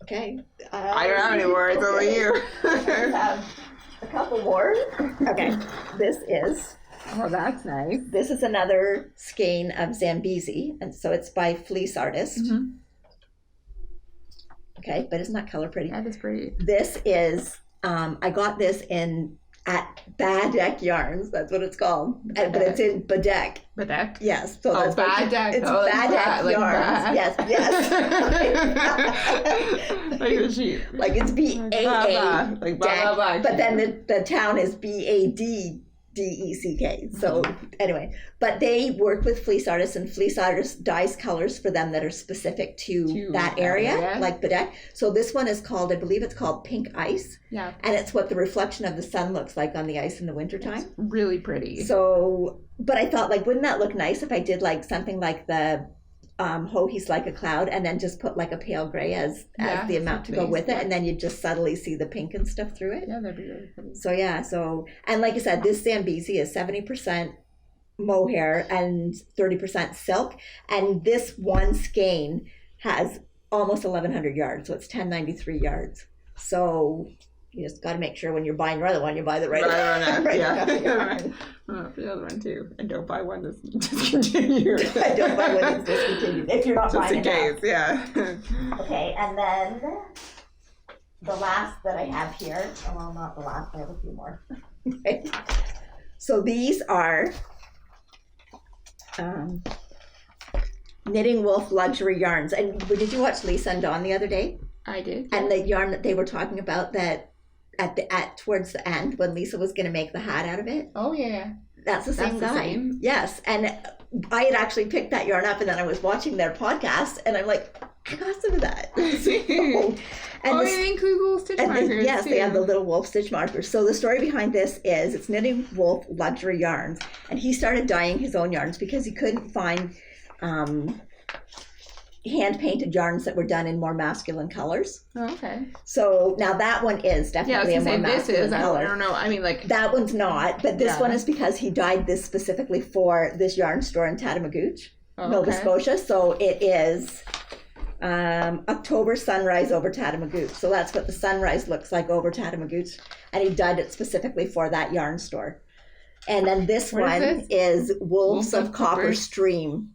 okay. I don't have any more. It's only you. I have a couple more. Okay. This is. Oh, that's nice. This is another skein of Zambezi, and so it's by Fleece Artist. Mm-hmm. Okay, but isn't that color pretty? That is pretty. This is, I got this at Badek Yarns. That's what it's called. But it's in Badek. Badek? Yes. So that's Badek. It's Badek Yarns. Bad. Yes. Like the sheep. Like it's B-A-A. Like blah, blah, blah. But then the town is B-A-D-D-E-C-K. So anyway, but they work with fleece artists, and fleece artists dyes colors for them that are specific to that area, like Badek. So this one is called, I believe it's called Pink Ice. Yeah. And it's what the reflection of the sun looks like on the ice in the wintertime. It's really pretty. So, but I thought, like, wouldn't that look nice if I did like something like the Ho He's Like a Cloud, and then just put like a pale gray as the amount to go with it, and then you just subtly see the pink and stuff through it. Yeah, that'd be really pretty. So and like I said, this Zambezi is 70% mohair and 30% silk, and this one skein has almost 1,100 yards, so it's 1093 yards. So you just got to make sure when you're buying your other one, you buy the right one. The other one too, and don't buy one that's discontinued. Don't buy one that's discontinued if you're not just buying in case. enough. Okay, and then the last that I have here. Well, not the last. I have a few more. Okay. So these are Knitting Wolf luxury yarns. And did you watch Lisa and Dawn the other day? I did. And the yarn that they were talking about that towards the end when Lisa was going to make the hat out of it. Oh yeah. That's the same guy. Same? Yes. And I had actually picked that yarn up, and then I was watching their podcast, and I'm like, I got some of that. They include little stitch markers. Yes, they have the little wolf stitch markers. So the story behind this is it's Knitting Wolf luxury yarns, and he started dyeing his own yarns because he couldn't find hand-painted yarns that were done in more masculine colors. Oh, okay. So now that one is definitely a more masculine color. I don't know. I mean, like that one's not, but this one is because he dyed this specifically for this yarn store in Tatamagouche, Nova Scotia. So it is October sunrise over Tatamagouche. So that's what the sunrise looks like over Tatamagouche, and he dyed it specifically for that yarn store. And then this one is Wolves of Copper Stream.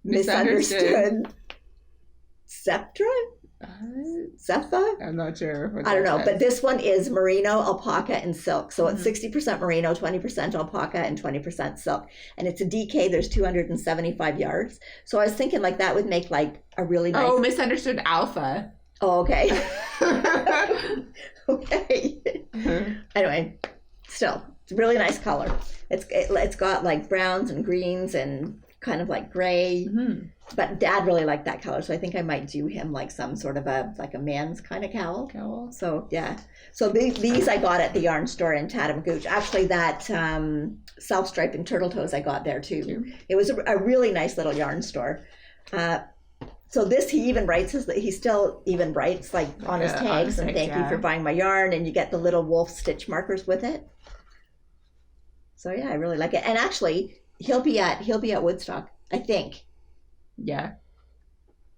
Misunderstood. Septra? Sepha? I'm not sure. I don't know, but this one is merino, alpaca, and silk. So it's 60% merino, 20% alpaca, and 20% silk. And it's a DK. There's 275 yards. So I was thinking like that would make like a really nice... Oh, misunderstood alpha. Oh, okay. Okay. Anyway, still, it's a really nice color. It's got like browns and greens and kind of like gray. But Dad really liked that color, so I think I might do him like some sort of a man's kind of cowl. So yeah, so these I got at the yarn store in Tatamagouche. Actually, that self-striping turtle toes I got there too. It was a really nice little yarn store. So this he still even writes like on his tags and thank you for buying my yarn, and you get the little wolf stitch markers with it. So yeah, I really like it, and actually he'll be at Woodstock, I think. Yeah.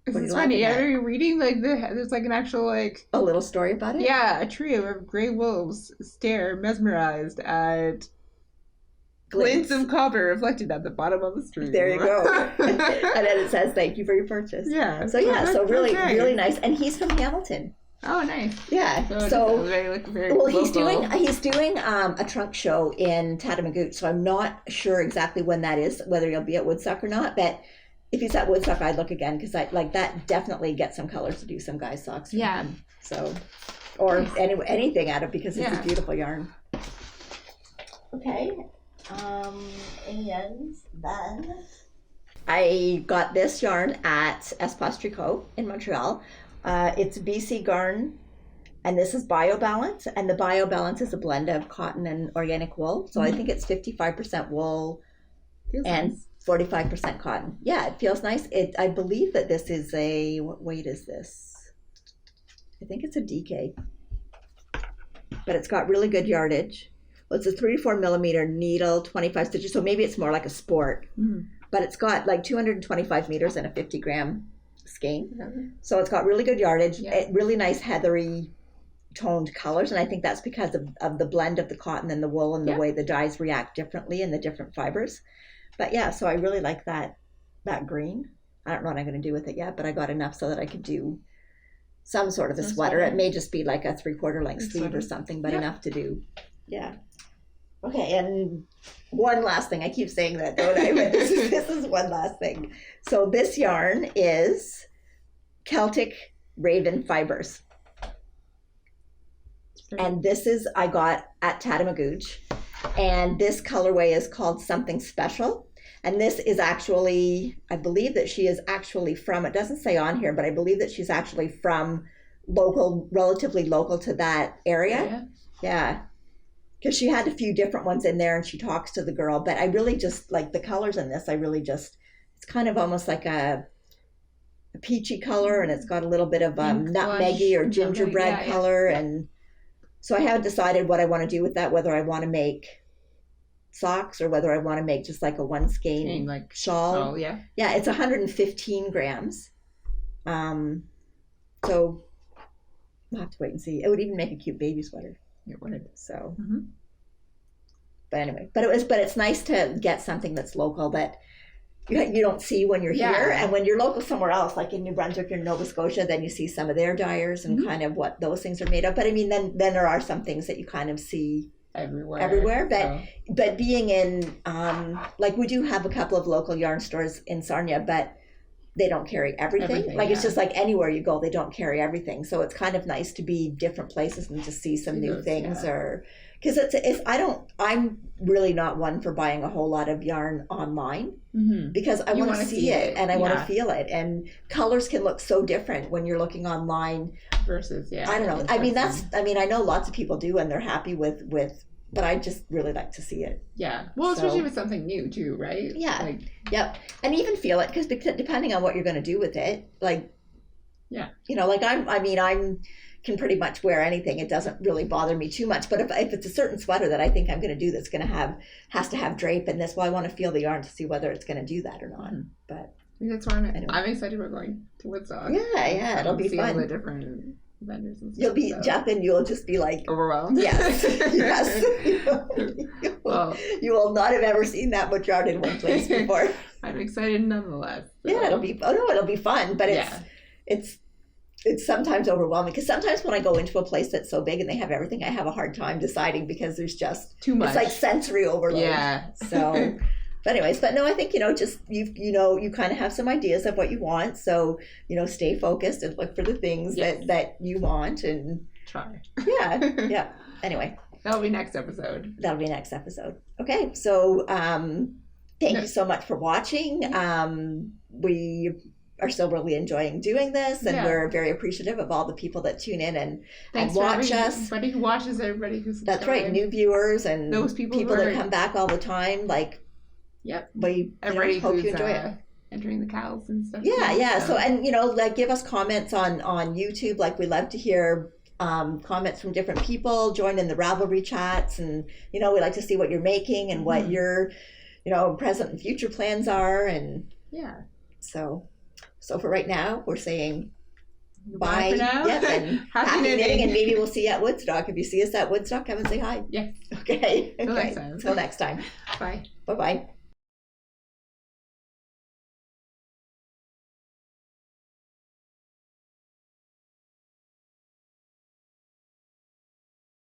It's funny. Are you reading there's like an actual like a little story about it? Yeah, a trio of gray wolves stare mesmerized at glints of copper reflected at the bottom of the stream. There you go. And then it says thank you for your purchase. Yeah. So really really nice, and he's from Hamilton. Oh, nice. Yeah. So very well, he's doing a trunk show in Tatamagouche. So I'm not sure exactly when that is, whether he'll be at Woodstock or not. But if he's at Woodstock, I'd look again because I like that. Definitely get some colors to do some guys' socks. Yeah. So, or anything out of because it's a beautiful yarn. Okay. And then I got this yarn at Espace Tricot in Montreal. It's BC Garn, and this is BioBalance, and the BioBalance is a blend of cotton and organic wool. So I think it's 55% wool and 45% cotton. Yeah, it feels nice. I believe that this is what weight is this? I think it's a DK, but it's got really good yardage. Well, it's a 3 to 4 millimeter needle, 25 stitches. So maybe it's more like a sport, but it's got like 225 meters and a 50 gram skein. So it's got really good yardage, really nice heathery toned colors, and I think that's because of the blend of the cotton and the wool and the way the dyes react differently in the different fibers. But yeah, so I really like that green. I don't know what I'm going to do with it yet, but I got enough so that I could do some sort of a Some sweater. sweater. It may just be like a 3/4 length sleeve Sweater. or something, but Yeah. enough to do. Yeah. Okay, and one last thing. I keep saying that, don't I? But this is one last thing. So this yarn is Celtic Raven Fibers. And this is, I got at Tatamagouge. And this colorway is called Something Special. And this is actually, I believe that she is actually from, it doesn't say on here, but I believe that she's actually from relatively local to that area. Yeah. Because she had a few different ones in there and she talks to the girl. But I really just, like the colors in this, it's kind of almost like a peachy color, and it's got a little bit of nutmeggy or gingerbread color. And so I haven't decided what I want to do with that, whether I want to make socks or whether I want to make just like a one skein like shawl. Oh yeah. Yeah, it's 115 grams. So we'll have to wait and see. It would even make a cute baby sweater. It would. So, Mm-hmm. but anyway, but it's nice to get something that's local that you don't see when you're here, and when you're local somewhere else, like in New Brunswick or Nova Scotia, then you see some of their dyers and kind of what those things are made of. But I mean, then there are some things that you kind of see everywhere. But being in, like we do have a couple of local yarn stores in Sarnia, but they don't carry everything. Like it's just like anywhere you go, they don't carry everything. So it's kind of nice to be different places and to see some new things, or because I'm really not one for buying a whole lot of yarn online, because I want to see it and I want to feel it, and colors can look so different when you're looking online versus I don't know. I mean I know lots of people do and they're happy with, but I just really like to see it. Yeah. Well, especially with something new too, right? Yeah. Yep. And even feel it, because depending on what you're going to do with it, like, you know, like I can pretty much wear anything. It doesn't really bother me too much. But if it's a certain sweater that I think I'm going to do that's going to has to have drape in this, well, I want to feel the yarn to see whether it's going to do that or not. But I think that's why I'm excited about going to Woodstock. Yeah, it'll be fun. All the different vendors and stuff. You'll be Jeff, and you'll just be like overwhelmed. Yes. Well, you will not have ever seen that much yarn in one place before. I'm excited nonetheless. So. Yeah, it'll be fun, but it's sometimes overwhelming, because sometimes when I go into a place that's so big and they have everything, I have a hard time deciding because there's just too much. It's like sensory overload. Yeah. So, but anyways, no, I think just you kind of have some ideas of what you want, so stay focused and look for the things that you want and try. Yeah. Anyway, that'll be next episode. Okay, so thank you so much for watching. We are still really enjoying doing this, and we're very appreciative of all the people that tune in and watch us. Everybody who watches, everybody who subscribes. That's right, new viewers and those people that come back all the time. Like, we hope you enjoy it. Entering the cows and stuff. Yeah. So, and like, give us comments on YouTube. Like, we love to hear comments from different people. Join in the Ravelry chats, and we like to see what you're making and what your present and future plans are. And so for right now, we're saying bye. For now. Yep, and happy knitting, and maybe we'll see you at Woodstock. If you see us at Woodstock, come and say hi. Yes. Okay. Till next time. Till next time. Bye. Bye-bye.